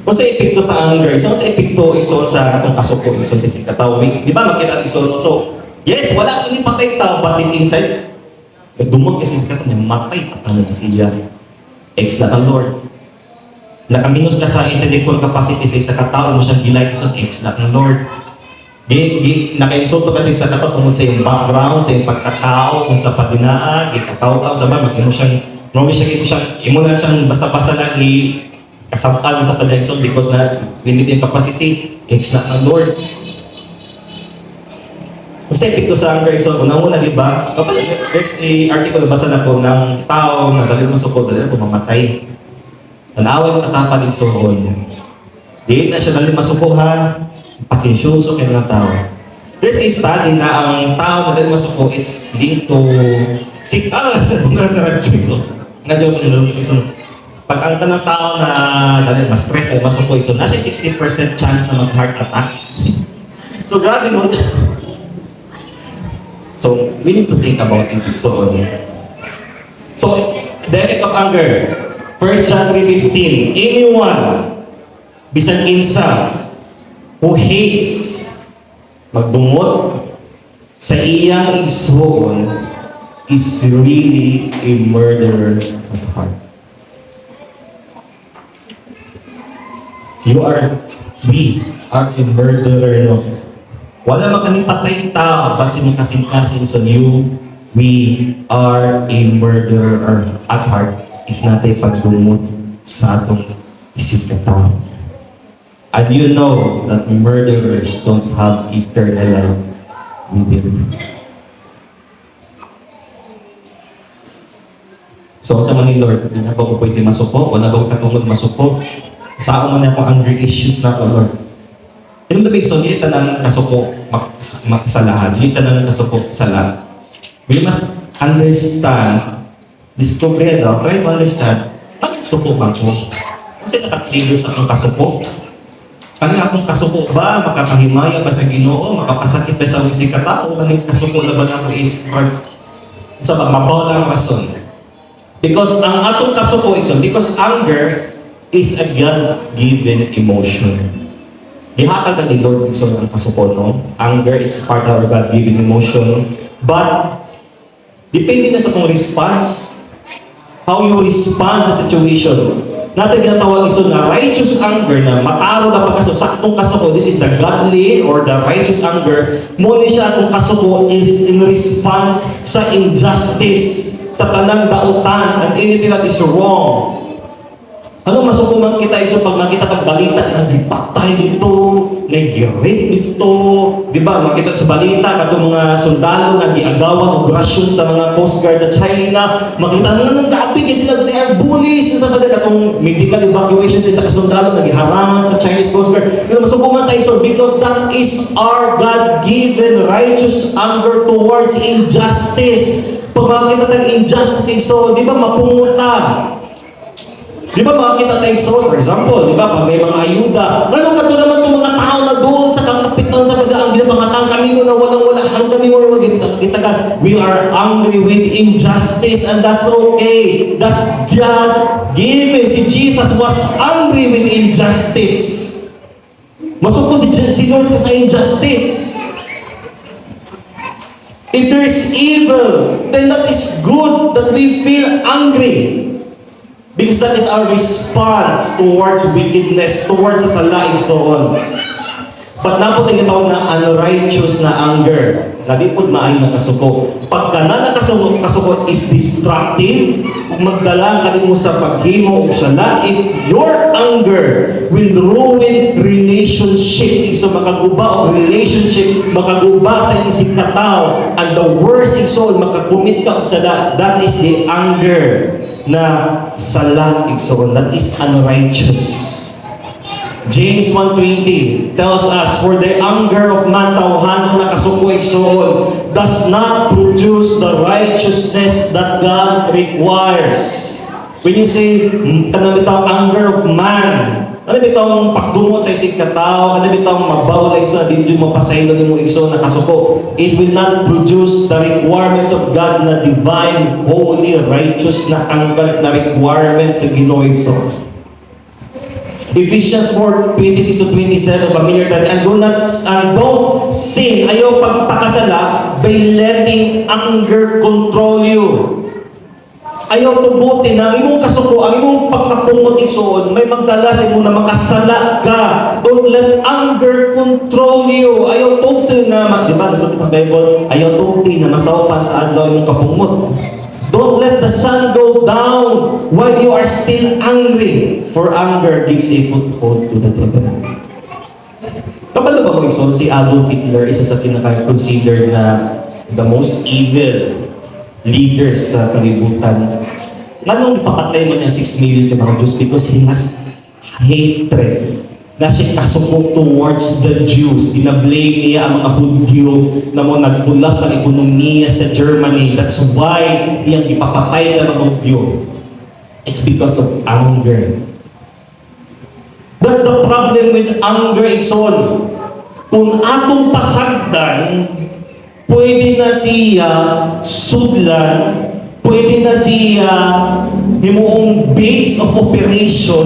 Kung sa epekto sa anger, so sa epekto sa atong kasuko, sa sikatawig, di ba makita so, yes, wala ko ni patay tao, but in inside, dumot kasi sa katawig, matay patay na siya. Ex na ang Lord. Nakaminos ka sa intellectual capacity sa isa katao mo siyang gilay sa ex na ang Lord. Naka-insulto kasi sa katao tungkol sa iyong background, sa iyong pagkatao, kung sa padinaan, ikataw-taw, sa ba, imo siyang basta-basta lang kasampal sa connection because na limited capacity, it's not ng Lord. Kasi epekto sa anger, so unang-una, di ba? Kapag there's a article na basa na po ng tao na dali mo suko, dali mo mamatay. Nanawag katapa din soon. Di na siya dali masukuhan, pasensyoso kaya ng tao. There's a study na ang tao na dali masuko, it's linked to sa radyo. Radyo mo nilulong. Pag ang tanang tao na dahil mas stress, dahil mas sukoy, so nasa 60% chance na mag-heart attack. So grabe no? So we need to think about it. So the effect of anger. 1 John 3:15. Anyone, bisan kinsa, who hates, magdumot sa iyang igsoon is really a murderer of heart. We are a murderer, no? Wala makaning patay tao, but sa kasing-kasing so we are a murderer at heart if natin pagdumot sa atong isip ka tao. And you know that murderers don't have eternal life within. So sa mga Lord, hindi na ba ko pwede masuko? Wala ba ko katungod masuko? Saan man akong anger issues na ako, Lord. Yung labig, so, hindi tanang kasuko sa lahat. Hindi tanang kasuko sa lahat. We must understand, discover daw, try to understand, bakit suko ba ko? Kasi nakatrigger sa akong kasuko. Ano akong kasuko ba? Makakahimaya ba sa Ginoo? Makapasakit ba sa wisik katao? Kanang kasuko na ba na ako is sa mabaw lang rason. Because ang atong kasuko is, because anger is a God-given emotion. Ihatag ka ni Lord Dixon ang kasuko, no? Anger, it's part of our God-given emotion. But, depende na sa kong response. How you respond sa situation. Natin ginatawag iso na righteous anger na mataro na pagkaso. Saktong kasuko, this is the godly or the righteous anger. Muli siya kung kasuko is in response sa injustice, sa tanang dautan, and anything that is wrong. Ano masukuman kita iso pag makita kag balita na gipatay dito, nag-rape dito, di ba? Makita sa balita katong mga sundalo na giagawan og rasyon sa mga Coast Guard sa China, makita na grabe kay sila, they are bullies sa kanila katong medical evacuation sa kasundalo na giharangan sa Chinese Coast Guard. Ano masukuman tayo so because that is our God-given righteous anger towards injustice. Pag makita tayong injustice iso, di ba mapunguta? Di ba makakita tayo so, for example, di ba, pag may mga ayuda, ano ka naman itong mga tao na doon sa kapitan sa pagdaang ginapangatang kami mo na walang-wala, ang kami mo na kita we are angry with injustice and that's okay. That's God-given. Si Jesus was angry with injustice. Masuko si Lord sa injustice. If there is evil, then that is good that we feel angry. Because that is our response towards wickedness, towards sa salaing soon. But napot ang itaw na unrighteous na anger. Nadipod maayo na kasuko. Pagka na kasuko is destructive, magdala ka mo sa paghimo o sala, if your anger will ruin relationships, so makaguba o relationship, makaguba sa isang katao, and the worst igsoon, makakumit ka o sala, that is the anger na salang igsoon, that is unrighteous. James 1:20 tells us, for the anger of man tawhanon na kasuko igsoon does not produce the righteousness that God requires. When you say kanang bitaw anger of man, ano bitaw pagdumot sa isig katao, ano bitaw mabaw la igsoon dili mo pasaylo nimo igsoon na kasuko, it will not produce the requirements of God na divine, holy, righteous na anger na requirements sa Ginoo igsoon. Ephesians 4:26-27, familiar that, and don't sin, ayaw pagpakasala by letting anger control you. Ayaw tubutin na imong kasuko, ang imong pagkapungot igsoon, may magdala sa imo na makasala ka. Don't let anger control you. Ayaw tubutin na, di ba, nasa Bible, ayaw tubutin na masaupan sa adlaw imong kapungot. Don't let the sun go down while you are still angry, for anger gives a foothold to the devil. Kabalo ba mo igsoon, si Adolf Hitler, isa sa pinaka-considered na the most evil leaders sa kalibutan. Anong ipapatay mo niya 6 million mga Jews? Because he has hatred. Na siya kasuko towards the Jews. Ginablame niya ang mga Hudyo na mo nagpulap sa ekonomiya sa Germany. That's why iyang ipapatay na mga Hudyo. It's because of anger. That's the problem with anger, igsoon. Kung atong pasagdan, pwede na siya sudlan, pwede na siya himuong base of operation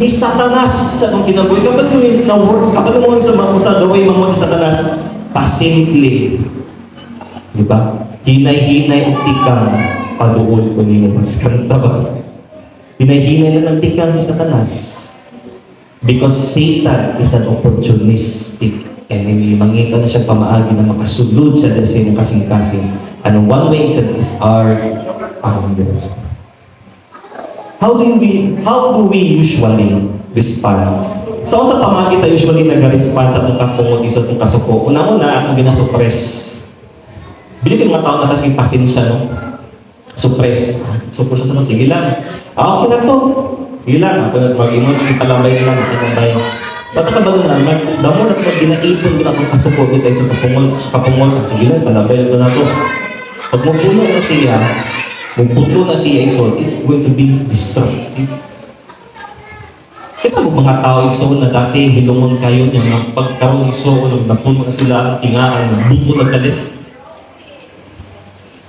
ni Satanas sa itong kinabuhi. Kapag mo yung na-work, kapag mo yung sa gawin mo sa Satanas, pasimple. Diba? Hinay-hinay o tikang paduol ko niyo. Mas kanta ba? Hinay-hinay na ng tikang si Satanas. Because Satan is an opportunistic enemy. Mangita na siya pamaagi na makasulod siya dahil sa inyong kasing-kasing. And one way is our anger. How do we usually respond? So sa pamagi tayo usually nag-respond sa itong kapungot isa itong kasuko. Una-una, atong ginasuppress. Bilipin mga tao na tas may pasensya, no? Suppress. Suppress sa sige lang. Okay lang to. Sige lang. Ako na mag-ingon, italambay lang, italambay. Ba't ka ba na, damo na ito, ginaipon ko na itong kasuko dito sa kapungot. Sige lang, italambay ito na to. Pag magpuno na siya, magpuno na siya, it's going to be destructive. Kita mo mga tao igsoon na dati hilungon kayo niya, pagkaroon igsoon, napuno na sila ang tingaan, buto na galit.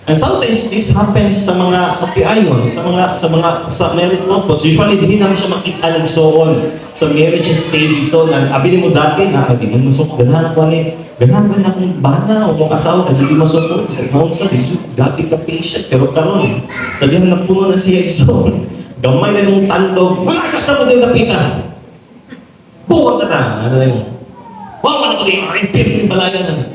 And sometimes this happens sa mga pagtiayon, sa married couples. Usually hindi naman siya makita igsoon sa marriage stage igsoon. Abi mo dati na di mo masuk ganahan ko ni ganahan ka na kung bana o kung asawa ka di masuk sa home sa dito dati ka patient pero karon sa dihan na puno na siya igsoon. Gamay na yung tandog, mga kasama din napita. Buwag ka na. Ano yun? Huwag man ako din, impir yung balayan.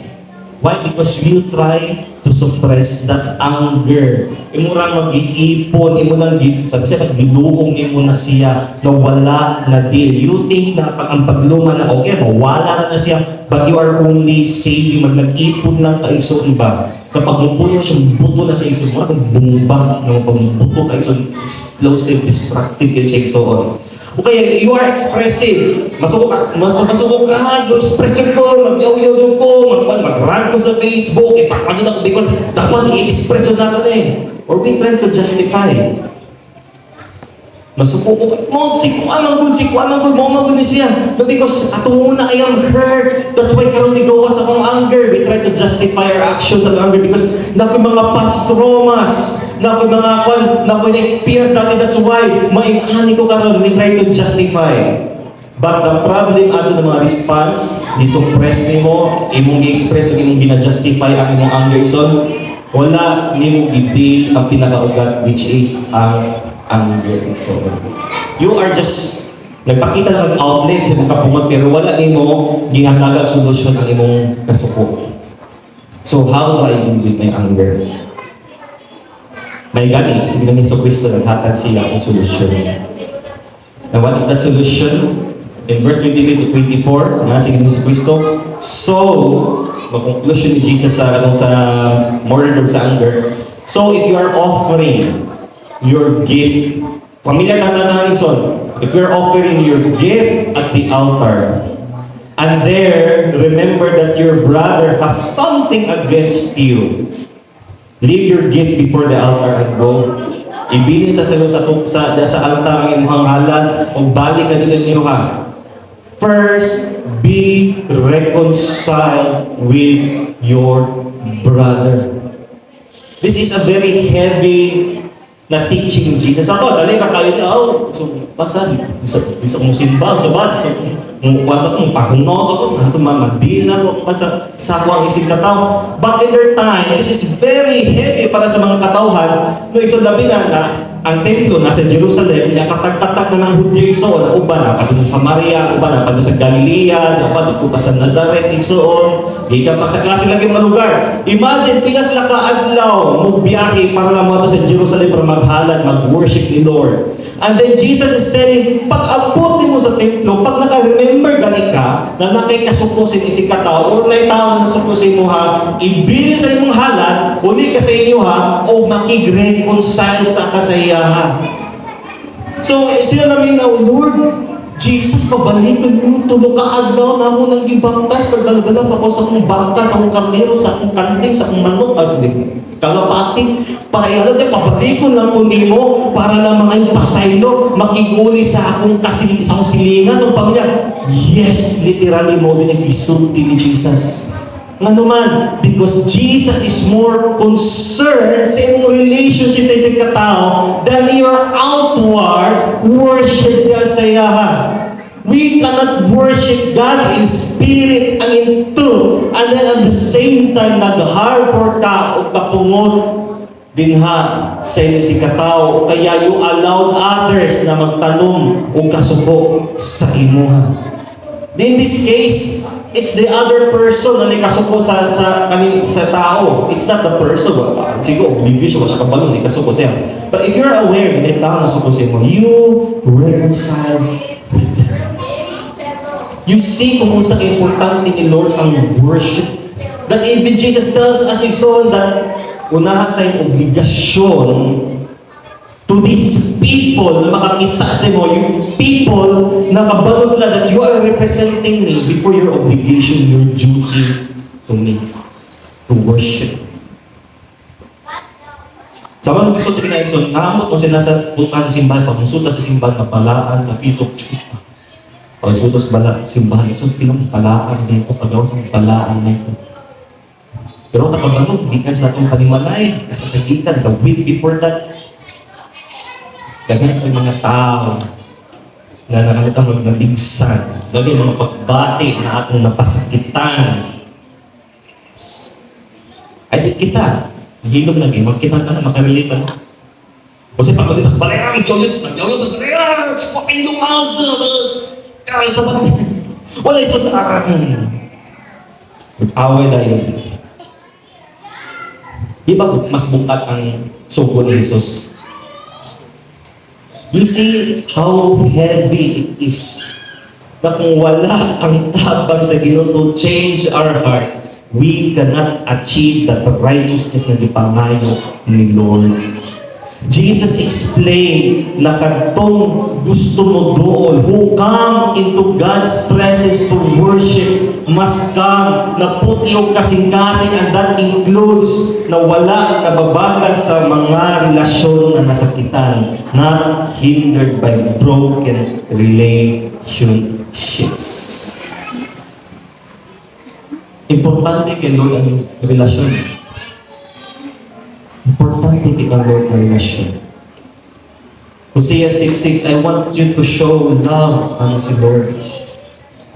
Why? Because you try to suppress that anger. Imo ra mag-iipon, imo lang sabi siya giluong imo na siya na wala na deal. You think na pag ang pagluma na okay, mawala na siya, but you are only saving, nag-ipon lang ka iso iba. Kapag mupuno siya, buto na siya iso, mura kang bumba, no, pag buto ka iso, explosive, destructive yun siya iso. Okay, you are expressive. Masuko ka, expression ko, mag-yaw-yaw ko, mag-rant ko sa Facebook, ipakpagin ako because dapat i-express yun natin eh. Or we try to justify. Masuko ko, sikuan ang good, mo ni siya. No, because atong una I am hurt. That's why karon ni gawas akong anger. We try to justify our actions and anger because nakoy mga past traumas, nakoy experience natin. That's why maingani ko karon. We try to justify. But the problem ato ng mga response, ni-suppress nimo, imong i-express, imong gina-justify ang imong anger. So, wala nimo i-deal ang pinakaugat, which is ang anger. So, you are just nagpakita ng outlet sa mga kapungot, pero wala nimo gihataga solusyon ang imong kasuko. So, how do I deal with my anger? May gani, si Jesu Cristo naghatag siya ang solusyon. Now, what is that solution? In verse 23 to 24, nga si Jesu Cristo, so, mag-conclusion ni Jesus sa murder sa anger. So, if you are offering your gift, familiar na son, if you're offering your gift at the altar, and there, remember that your brother has something against you, leave your gift before the altar and go. Ibilin sa altar ang imong halal, o balik ka sa inyo ha. First, be reconciled with your brother. This is a very heavy na teaching Jesus. Ako, dali ra kayo niya, so, basta, bisa kong simba, so bad, so, basta kong pakuno, so, ito mamadila ko, basta, sa ako ang isip kataw. But in their time, this is very heavy para sa mga katawhan, no, isang labi na, ang templo nasa Jerusalem, niya katag-katag na ng Hudyo igsoon, na uba na, pati sa Samaria, uba na, pati sa Galilea, uba dito pa sa Nazareth igsoon, di ka pa sa klase lagi mga lugar. Imagine, pila sila ka-adlaw, magbiyahe para lang mo sa Jerusalem para maghalad, mag-worship ni Lord. And then Jesus is telling, pag-abot mo sa templo, pag naka-remember gani ka, na nakay kasukusin isig katao, or na tao na nasukusin mo ha, ibili sa imong halad, uli ka sa inyo ha, o makig-reconcile sa kasayahan. So, sila namin na, Lord, Jesus, pabalikan mo, tulog ka adlaw na mo nang ibangkas, nagdala-dala ako sa akong bangka, sa akong karnero, sa akong kanding, sa akong manok, kalapati, para ihalad na pabalikon lang po nimo, para na mga pasaylo, makiguli sa akong silingan, sa akong pamilya. Yes, literally mo din ang gisulti ni Jesus. Nga naman, because Jesus is more concerned sa iyong relationship sa isang katao than your outward worship ka sa iyahan. We cannot worship God in spirit and in truth, and then at the same time nag-harbor ka o kapungot dinha sa iyong si katao, kaya you allowed others na magtanong o kasuko sa imuha. In this case, it's the other person na nakasuko sa tao. It's not the person. Siguro, oblivious siya kabalo, nakasuko siya. But if you're aware, ganit lang nasuko siya mo, you reconcile with them. You see kung sa importante ni Lord ang worship. That even Jesus tells us so that unahan sa iyong obligasyon to these people na makakita sa mo, yung people na kabalo sila that you are representing me before your obligation, your duty to me, to worship. Sa mga gusto ito kinainson, nakamot mo sila sa buka sa simbahan, pagmusuta sa simbahan, napalaan, napito, pagsutos bala, simbahan, so pinang palaan na ito, pagawa sa palaan na ito. Pero kapag ano, gikan sa itong kanimalay, nasa kagikan, the week before that, ganyan ang mga tao na nakakita naligsan, ganyan mga pagbati na atong napasakitan. Ay di kita, hilog lagi, magkita ka na, makarelate na. Kasi pag mas balayang, joyot, mas balayang, sa pinilungan sa kaya sa balayang, wala isa away dahil. Di ba mas bukat ang sugo ni Jesus? You see how heavy it is na kung wala ang tabang sa Ginoo to change our heart, we cannot achieve that righteousness na ipangayo ni Lord. Jesus explained na kadtong gusto mo doon, who come into God's presence to worship, must come na puti o kasing-kasing, and that includes na wala nababagal sa mga relasyon na nasakitan, not hindered by broken relationships. Importante kay Lord ang relasyon. Importante kay Lord ang relasyon. Hosea 6:6, I want you to show love ano si Lord.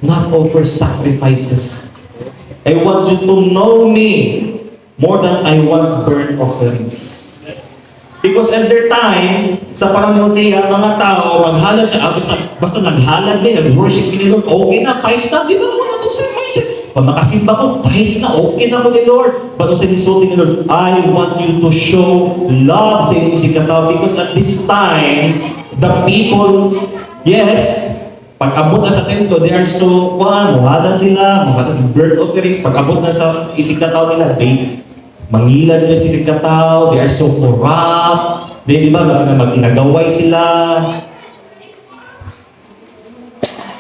Not offer sacrifices. I want you to know me more than I want burnt offerings. Because at their time, sa panahon ni Hosea, mga tao, maghalad sa basta naghalad din, nag-worship ni Lord, okay na, fights na, di ba mo na itong sa mindset? Pag makasimba ko, fights na, okay na mo ni Lord. But sa insulting ni Lord, I want you to show love sa inyong sikataw, because at this time, the people, yes, pag-abot na sa templo, they are so, muhalad sila, magkatas ng birth offerings, pag-abot na sa isikataw nila, they mangilad sila sa isikataw, they are so corrupt, di ba, mag-inagaway sila.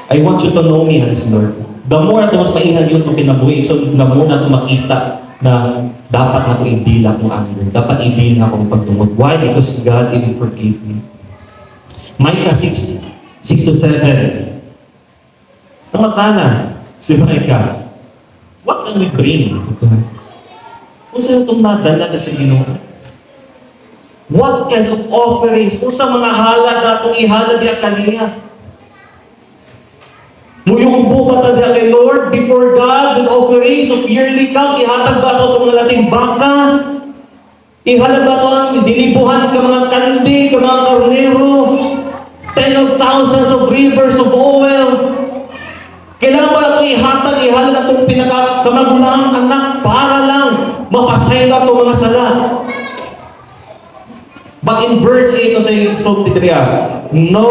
I want you to know me, as Lord. The more na mas maihan yun itong kinabuhi, so the more na ito makita na dapat na kong i-deal akong anger, dapat i-deal na akong pagtungod. Why? Because God even forgave me. Micah 6-7. Namata na si Micah. What can we bring to God? Kung saan itong nadala na sa Ginoo? What kind of offerings? Kung sa mga halad na itong ihalad niya kaniya? Muyungbo ba tayo kay Lord before God with offerings of yearly cows? Ihatag ba ito itong mga lating baka? Ihalad ba ito ang dinibuhan ka mga kandi, ka mga karnero? 10 of thousands of rivers of oil? Kailangan ba ito ihalad itong pinagkamagulang anak para lang mapasayla itong mga sala? But in verse 8 sa Psalm 33, no,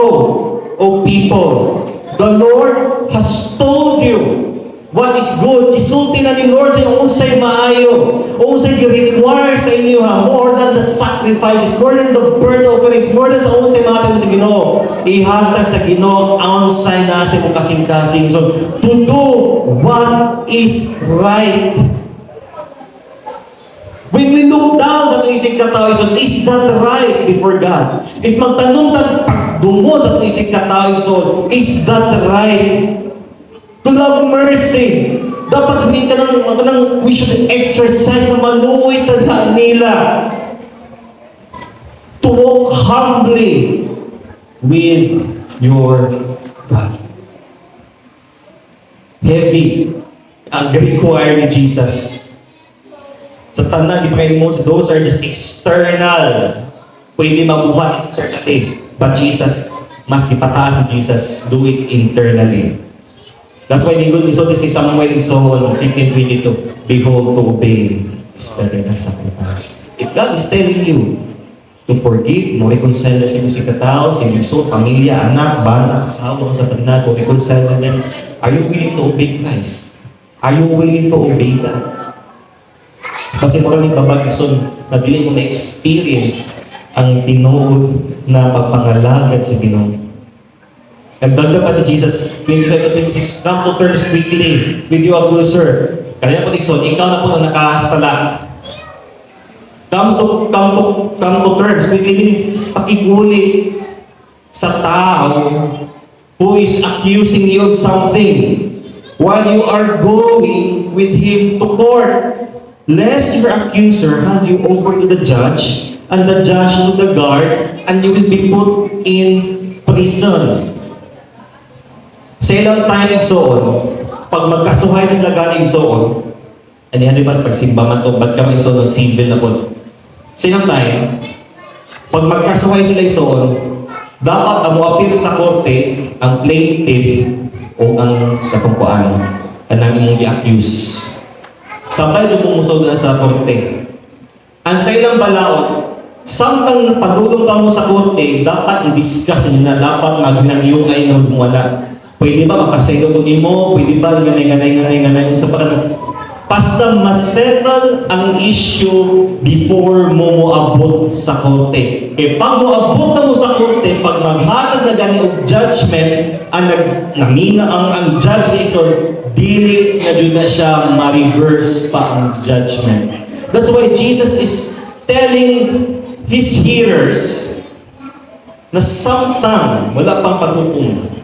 O people, the Lord has told you what is good. Isulti na ni Lord sa inyong unsay maayo, unsay i-require sa inyo more than the sacrifices, more than the burnt offerings, more than sa unsay matang sa Ginoo. Ihatag sa Ginoo ang unsay na sa imong kasing-kasing. So, to do what is right. When we look down sa itong isig katao, so is that right before God? If magtanong ka, pagdumod sa itong isig katao, so is that right? To love mercy. Dapat hindi ka nang we should exercise na maluoy tadaan nila. To walk humbly with your God. Heavy ang require ni Jesus. Sa tanan, di pa mo, those are just external. Pwede mabuhat externally. But Jesus, mas ipataas ni Jesus, do it internally. That's why so this is Samuel in Psalm 15:22. Behold, to obey is better than sacrifice. If God is telling you to forgive, mo reconcile sa inyong sikataw, sa inyong so, pamilya, anak, bana, asawa, sa tanan, to reconcile them, are you willing to obey Christ? Are you willing to obey God? Kasi maraming babagison na dili mo na-experience ang tinuod na pagpangalagad sa Ginoo. Nagdagdag pa si Jesus, 25-26, come to terms quickly with your abuser. Kaya po, Dixon, ikaw na po na nakasala. Come to terms quickly, meaning pakiguli sa tao who is accusing you of something while you are going with him to court. Lest your accuser hand you over to the judge, and the judge to the guard, and you will be put in prison. Sa ilang time igsoon, pag magkasuhay na sila galing igsoon, anihan di ba pagsimba man to, ba't ka man igsoon ng civil na po? Sa ilang time, pag magkasuhay sila igsoon, dapat ang muapil sa korte, ang plaintiff o ang katungkuan, ang imong i-accuse. Sabay yung pumusog na sa korte. sa ilang balaod, samtang padulong pa mo sa korte, dapat i-discuss niyo na, dapat magnangyungay na magmuna. Pwede ba makasaylo ko mo? Pwede ba ganay sa pagkakataon? Basta masettle ang issue before mo moabot sa korte. Kaya pag moabot na mo sa korte, pag maghatag na gani og judgment, ang judge ni Ixon, dili na dyan na siya ma-reverse pa ang judgment. That's why Jesus is telling His hearers na samtang wala pang paghukom,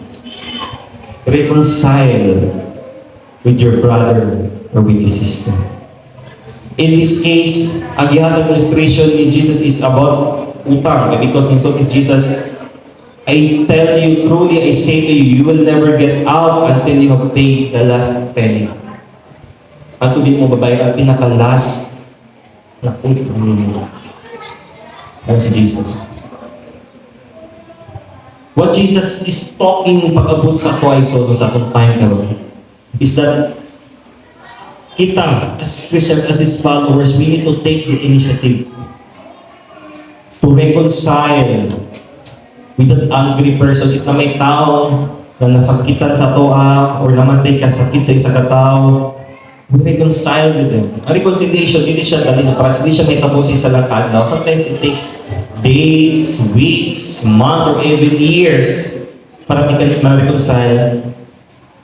reconcile with your brother or with your sister. In this case, ang gihatag illustration ni Jesus is about utang. Because so is Jesus, I tell you truly, I say to you, you will never get out until you have paid the last penny. At di mo babayad ang pinaka-last na utang mo. Yan si Jesus. What Jesus is talking pag-abot sa so sa atong time karon is that kita as Christians, as His followers, we need to take the initiative to reconcile with that angry person. If na may tao na nasakitan sa toa or namatay ka sakit sa isa ka tao, we reconcile with them. Ang reconciliation, hindi siya dali na paras, hindi siya may tapos sa lang kadlaw. Sometimes it takes days, weeks, months, or even years para ma-reconcile.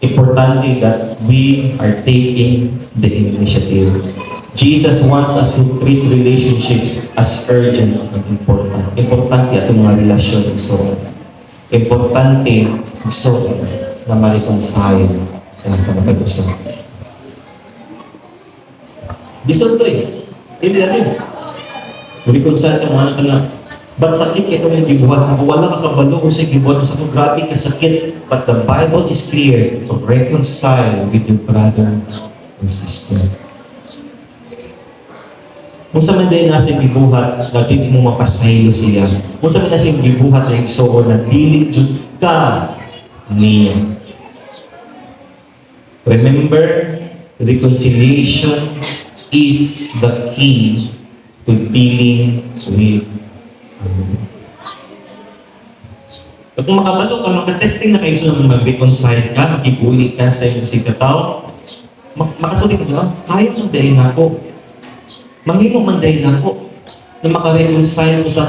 Importante that we are taking the initiative. Jesus wants us to treat relationships as urgent and important. Importante atong mga relasyon igsoon. Importante igsoon na ma-reconcile sa matag usa. Disod to Hindi natin. Reconcile ang mga anak. Ba't sakit ito yung gibuhat sa ko? Wala ka kabalo kung siya gibuhat sa ko. Grabe ka sakit. But the Bible is clear to reconcile with your brother and sister. Kung sa man dahil nasa gibuhat, na hindi mo mapasaylo siya. Kung sa man nasa gibuhat na igsoon na dili jud ka niya. Remember, reconciliation is the key to dealing with kung makabalo ka, makatesting na kayo sa mag-reconcile ka, makibuli ka sa iyong sigataw, makasulit ka ba? Kaya mong dahil na ako. Mahimo man dahil na ako na makareconcile ko sa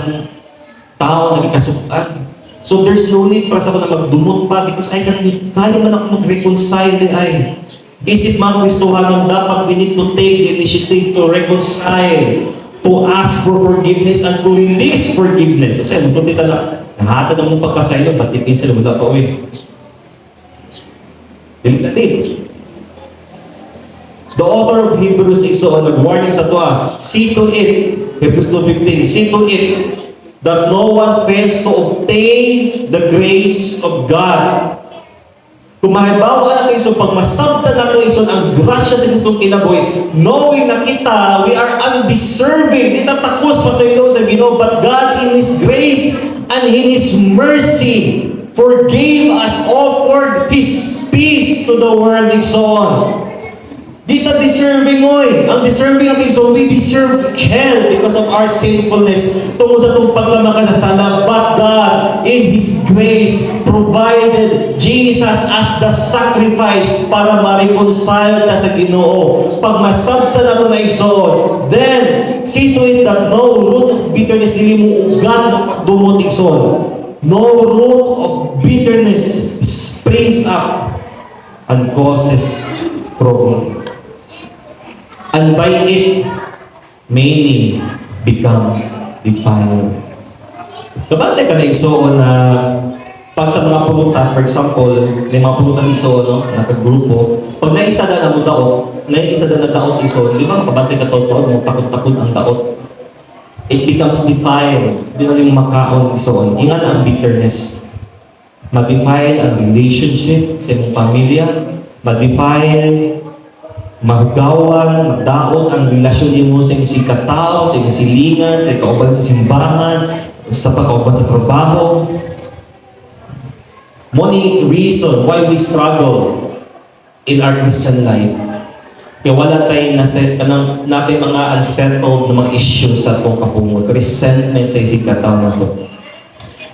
tao na ikasukan. So there's no need para sa ako na magdumot pa because kaya man ako mag-reconcile ay. Isip man Kristohanon, dapat we need to take the initiative to reconcile, to ask for forgiveness and to release forgiveness. Kasi masulti na, nahatad ang mong pagpasaylo, ba't ipinsan mo wala pa uwi? Delikatib. The author of Hebrews 6 nag-warning sa toa, see to it, Hebrews 2:15, see to it that no one fails to obtain the grace of God. Kung mahibawa natin so pagmasabta natin ison ang grasya sa Kristong kinabuhi, knowing na kita, we are undeserving, itatakos pa sa ilo sa Ginoo, but God in His grace and in His mercy forgave us, offered His peace to the world, and so on. Di ta deserving oy. Ang deserving natin, so we deserve hell because of our sinfulness. Tungkol sa itong pagkamakasasala. But God, in His grace, provided Jesus as the sacrifice para ma-reconcile ta sa Ginoo. Pag masabta na ito na igsoon, then, see to it that no root of bitterness dili mo ugat ng pagdumot igsoon. No root of bitterness springs up and causes problem. And by it, many become defiled. Kabante ka na igsoon na pag sa mga pulutas, for example, may mga pulutas igsoon, no, na pag-grupo, pag naisa na mo daot, naisa na daot igsoon, di ba makabante ka totoo, mo takot-takot ang daot? It becomes defiled. Di na yung makaon igsoon. Inga na ang bitterness. Ma-defile ang relationship sa iyong pamilya, ma-defile, maggawan, magdaot ang relasyon mo sa iyong sikataw, sa iyong silingan, sa iyong kauban sa simbahan, sa pagkauban sa trabaho. Many reason why we struggle in our Christian life. Kaya wala tayo natin mga unsettled na mga issues sa itong kapungol. Resentment sa isig kataon na ito.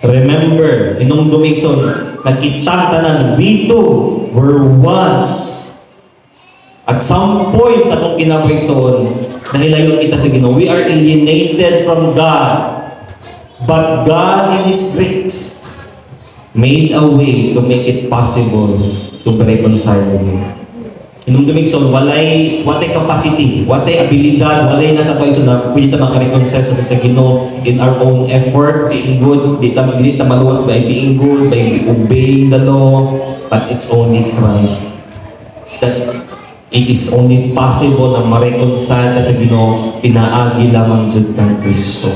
Remember, inong dumikson, nakitang tanan, we too were once. At some point sa itong kinabuhigson, nahilayon kita sa Ginoo. We are alienated from God. But God in His grace made a way to make it possible to be reconciled with Him. Inong dumikson, walay capacity, walay abilidad, walay nasa paiso na pwede ta makareconcile sa Ginoo in our own effort, being good, di ta maluwas by being good, by obeying the law, but it's only Christ. That it is only possible na ma-reconcile ka sa Ginoo, pinaagi lamang jud kang Kristo.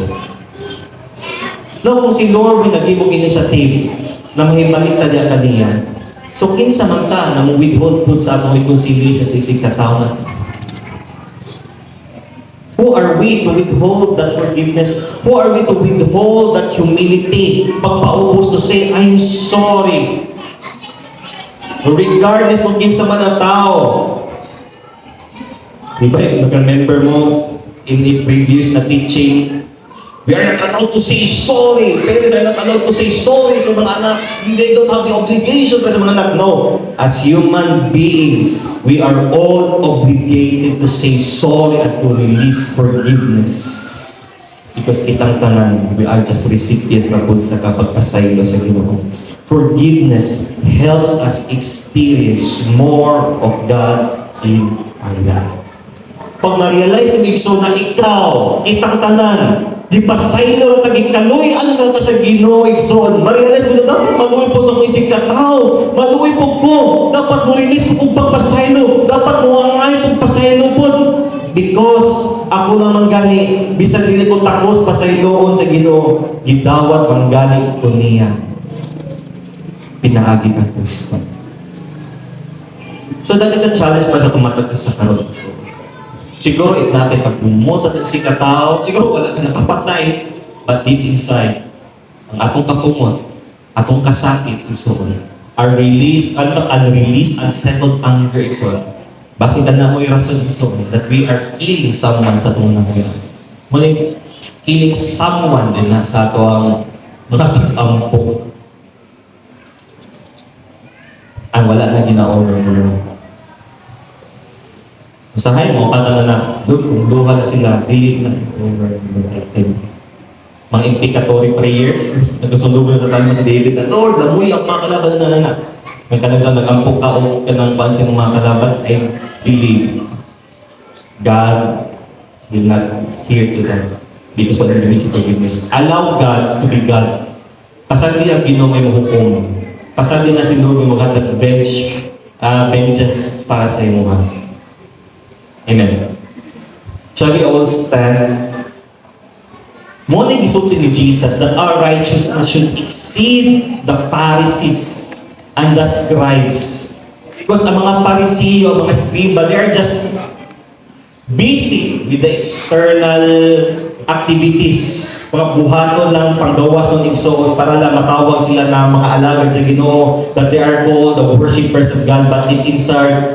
No, kung si Lord may nag-ibog initiative na mahibalik ta diya kaniya, so kinsa man ta na mo withhold food sa atong reconciliation sa isig katawhan? Who are we to withhold that forgiveness? Who are we to withhold that humility? Pagpaubos to say, I'm sorry. Regardless kung kinsa man ang tao. Diba, remember mo in the previous na teaching, we are not allowed to say sorry. Parents are not allowed to say sorry sa mga anak. They don't have the obligation para sa mga anak. No. As human beings, we are all obligated to say sorry at to release forgiveness. Because kitang tanan, we are just recipient na po sa kapagpasaylo sa Ginoo. Forgiveness helps us experience more of God in our life. Pag ma-realize mo so na ikaw, kitang tanan, di pa saylo na tagikaloy, ano na ta sa Ginoo, igsoon. Ma-realize mo na dapat maluwi po sa isig katao. Maluwi po ko. Dapat mo release po kong pagpasaylo. Dapat mo angay pong pasaylo po. Because ako naman gani, bisag dili ko takos pasayloon sa Ginoo, gidawat man gani ko niya. Pinaagi ng Kristo. So that is a challenge para sa tumatag sa karon. Siguro natin pagbumo sa katao, siguro wala ka nakapatay, but deep inside, ang atong kapumot, atong kasakit, igsoon, are released, unreleased, unsettled anger, igsoon. Basi na mo yung rason, igsoon, that we are killing someone sa atong nangyayari. Muling, killing someone din na sa atong mga pag-ampo. Ang wala na gina-honor mo. Usahay mo, kung duha na sila, delete na. Mga implicatory prayers, nagsusundo mo na sa salmo si David, na Lord, lamuy ang mga kalaban na. May kanang nag-ampok ka o kanang pansin ng mga kalaban, I believe God will not hear to them because of their forgiveness. Allow God to be God. Pasal di ang Ginoo may mahukom. Pasal di na si Lord may maghatag vengeance para sa imuha. Amen. Shall we all stand? Muna gisulti ni Jesus that our righteousness should exceed the Pharisees and the scribes. Because ang mga Pariseo, ang mga scriba, they are just busy with the external activities. Mga buhaton lang, panggawas ng igsoon para lang matawag sila na mga alagad sa Ginoo, that they are called the worshippers of God, but deep inside,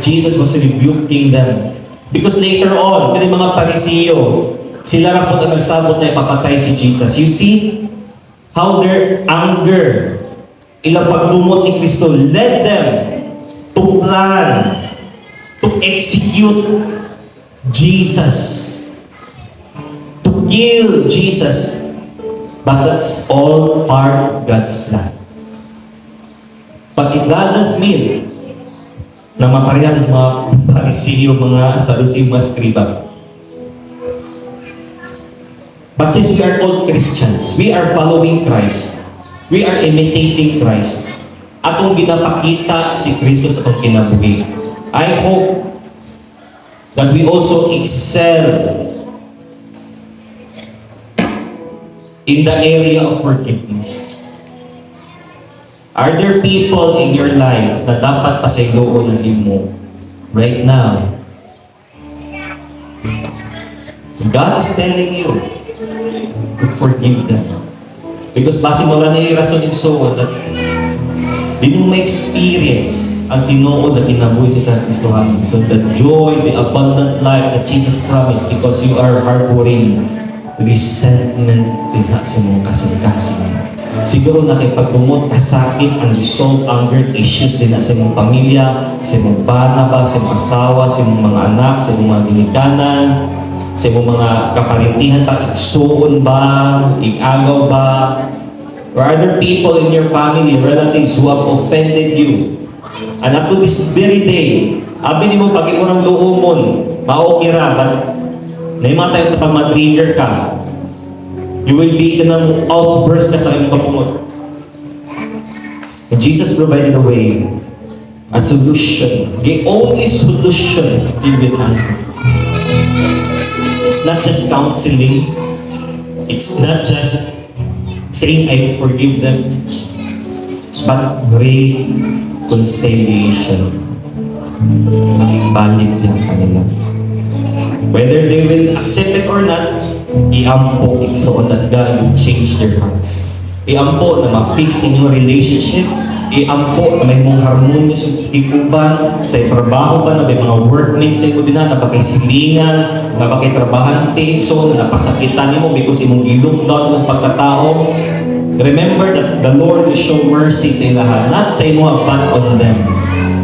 Jesus was rebuking them. Because later on, kaya mga Pariseo, sila lang po na nagsabot na ipapatay si Jesus. You see how their anger, ilang pagdumot ni Kristo, led them to plan, to execute Jesus, to kill Jesus. But that's all part of God's plan. But it doesn't mean na maparehan sa mga Pariseo, mga Saduceo, mga Skriba. But since we are all Christians, we are following Christ. We are imitating Christ. Atong ginapakita si Kristo sa atong kinabuhi. I hope that we also excel in the area of forgiveness. Are there people in your life na dapat pasayloon ng imo right now? God is telling you to forgive them. Because base mo na yung rason igsoon that Di mo ma-experience ang tinuod na kinabuhi sa Kristo. So the joy, the abundant life that Jesus promised, because you are harboring resentment din sa mong kasing-kasing. Siguro nakipagtumot, kasakit, unresolved anger issues din sa mong pamilya, sa mong bana ba, sa mong asawa, sa mong mga anak, sa mong mga ginikanan, sa mong mga kaparintihan ba, igsuon ba, igagaw ba, or other people in your family, relatives who have offended you. And up to this very day, abi ni mo pag imo ng luomon, maokey ra, but na yung mga times na pag ma-trigger ka, you will be ng outburst ka sa iyong kapungod. And Jesus provided a way, a solution, the only solution to deal with anger. It's not just counseling, it's not just saying I forgive them, but reconciliation. Balik din kanila. Whether they will accept it or not, iampo igsoon that God will change their hearts. Iampo na ma-fix inyong relationship. Iampo na may mong harmonious yung tiguban sa trabaho ba na may mga workmates sa imo din na napakisilingan, napakaitrabahante, so na napasakitan mo because imong i-look down ng pagkatao. Remember that the Lord will show mercy sa ilahan, not sa imo but on them.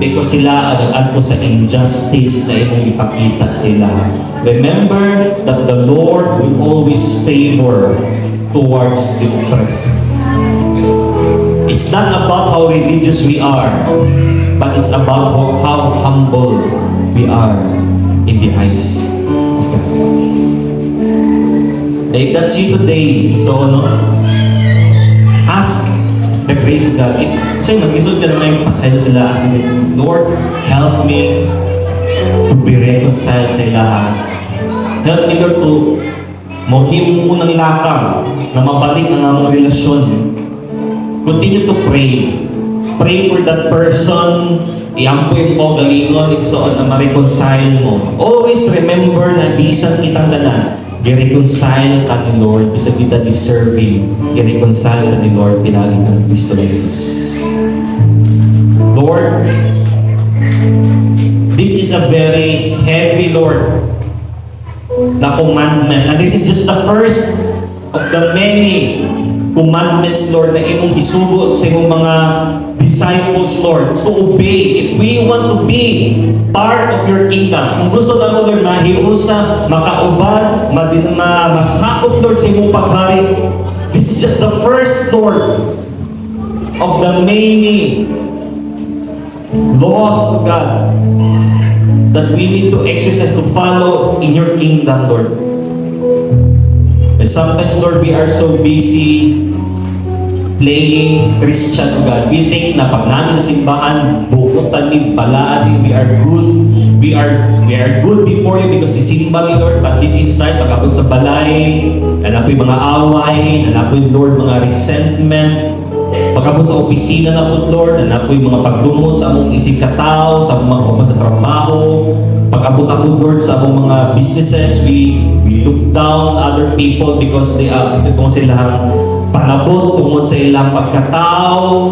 Because sila adto sa injustice na imong ipakita sa ilahan. Remember that the Lord will always favor towards the oppressed. It's not about how religious we are, but it's about how humble we are in the eyes of God. If that's you today, so ask the grace of God. If mag-isod ka naman yung pasaya sila, ask the Lord, help me to be reconciled sa ilahan. Help me, Lord, to maghimo ko ng lakang na mabalik ang among relasyon. Continue to pray. Pray for that person. Iampoy mo galingon, iksoon na ma-reconcile mo. Always remember na bisan kitang tanan, i-reconcile ka ni Lord, bisa kita deserving, i-reconcile ka ni Lord, pinagin ng Kristo Jesus. Lord, this is a very heavy, Lord, na commandment. And this is just the first of the many commandments, Lord, na imong isugo sa imong mga disciples, Lord, to obey. If we want to be part of your kingdom, kung gusto na mo, Lord, mahiusa, makaubad, masakop, Lord, sa imong paghari, this is just the first, Lord, of the many laws of God that we need to exercise to follow in your kingdom, Lord. And sometimes, Lord, we are so busy playing Christian, God. We think na pag namin sa simbahan, bukutan ni, balaan ni, we are good. We are good before you because isimba ni Lord, but deep inside, pag-abot sa balay, nanapoy mga away, nanapoy, Lord, mga resentment. Pag-abot sa opisina na po, Lord, nanapoy mga pagdumot sa among isig katao, sa among mga sa trabaho. Pag-abot-abot, Lord, sa among mga businesses, we look down other people because they are itong silang panabot tungod sa ilang pagkatao.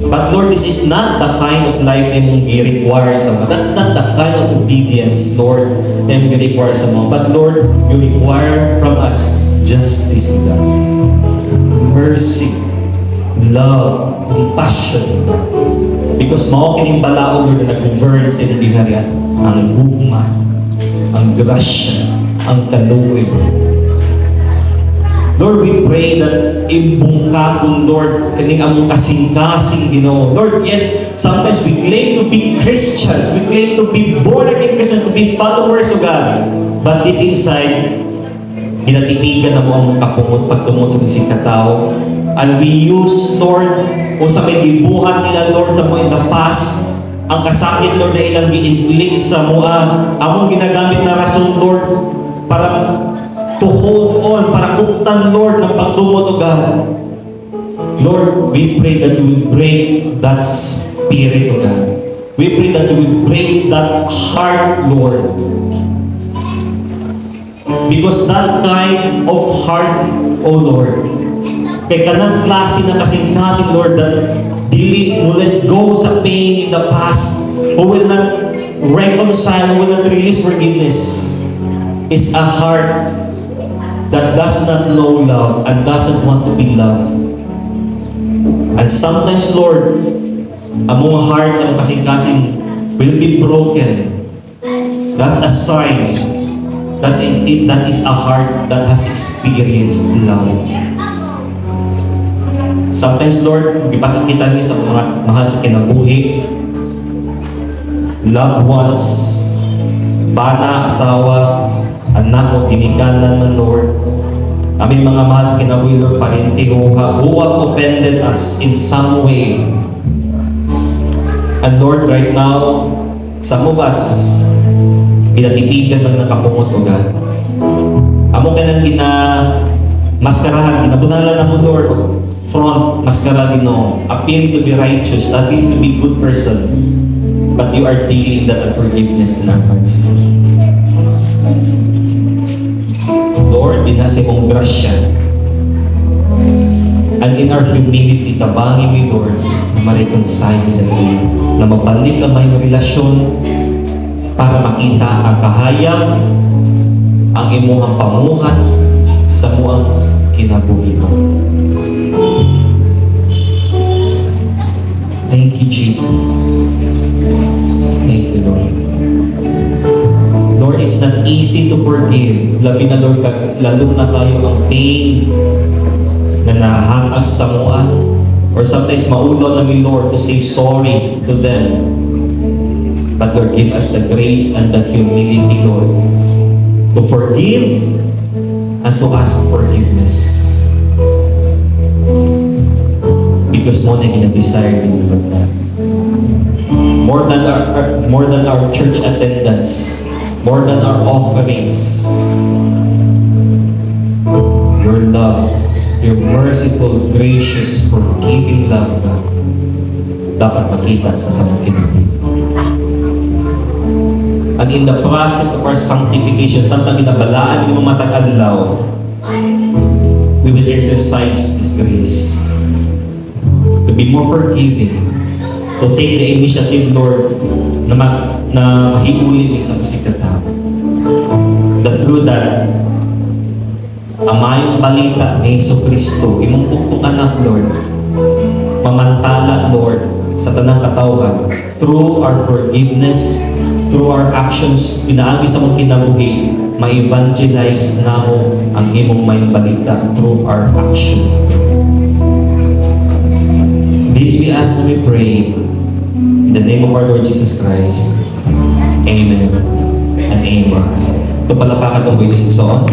But Lord, this is not the kind of life na mong i-require sa mga. That's not the kind of obedience, Lord, na mong i-require sa mga. But Lord, you require from us justice, God, mercy, love, compassion. Because mao kining balao, Lord, na nag-govern sa inyong dinharian, ang gugma, ang grasya, ang kaluoy. Lord, we pray that ibungkakon, Lord, kaning among kasing-kasing, Ginoo. Lord, yes, sometimes we claim to be Christians, we claim to be born again Christians, to be followers of God. But deep inside, ginatimigan na mo ang kapungod pagtungod sa isang katao. And we use, Lord, o sa may gibuhat nila, Lord, sa mo in the past, ang kasakit, Lord, na ilang gi-inflict sa mua, among ginagamit na rason, Lord, para to hold on, para kuptan, Lord, ng pagtumot o God. Lord, we pray that you will break that spirit o God. We pray that you will break that heart, Lord. Because that kind of heart, O Lord, kay kanang klase na kasing-kasing, Lord, that dili will let go sa pain in the past, who will not reconcile, who will not release forgiveness, is a heart that does not know love and doesn't want to be loved. And sometimes, Lord, ang mga hearts, ang kasing-kasing will be broken. That's a sign that that is a heart that has experienced love. Sometimes, Lord, ipasakitan niyo sa mga mahal sa kinabuhi, loved ones, bana, asawa, anak o tinikanan man, Lord. Aming mga mahal sa kinabuhi, Lord, parente who have offended us in some way. And Lord, right now, some of us, pinatipigan lang nakapungot o God. Amo ka nang maskarahan, ginabunalan na mo, Lord, front, maskara Ginoo, appearing to be righteous, appearing to be good person, but you are dealing that unforgiveness in our hearts. Lord, dinasi mong grasya. And in our humility, tabangin mo, Lord, na ma-reconcile nila kayo, na mabalik ang may relasyon para makita ang kahayag, ang imuhang pamuhat sa muang kinabuhi mo. Thank you, Jesus. Thank you, Lord. Lord, it's not easy to forgive. Labi na, Lord, lalo na tayo ang pain na nahatag sa mua. Or sometimes maulo namin, Lord, to say sorry to them. But Lord, give us the grace and the humility, Lord, to forgive and to ask forgiveness. Because mo na gina-desire din Lord that. More than our church attendance, more than our offerings, your love, your merciful, gracious, forgiving love, God, dapat makita sa samang kinabuhi. And in the process of our sanctification, samtang ginabalaan yung mga matag-adlaw, we will exercise this grace to be more forgiving, to take the initiative, Lord, na mahiuli ni sa musikata. That through that, ang mayong balita ni Yesu Kristo, imong buktukan na, Lord, mamantala, Lord, sa tanang katawhan, through our forgiveness, through our actions, pinaagi sa mong kinabuhi, ma-evangelize na mo ang imong mayong balita through our actions. This we ask and we pray in the name of our Lord Jesus Christ. Amen and amen. Ito pala pa katong Buhay Isusoon.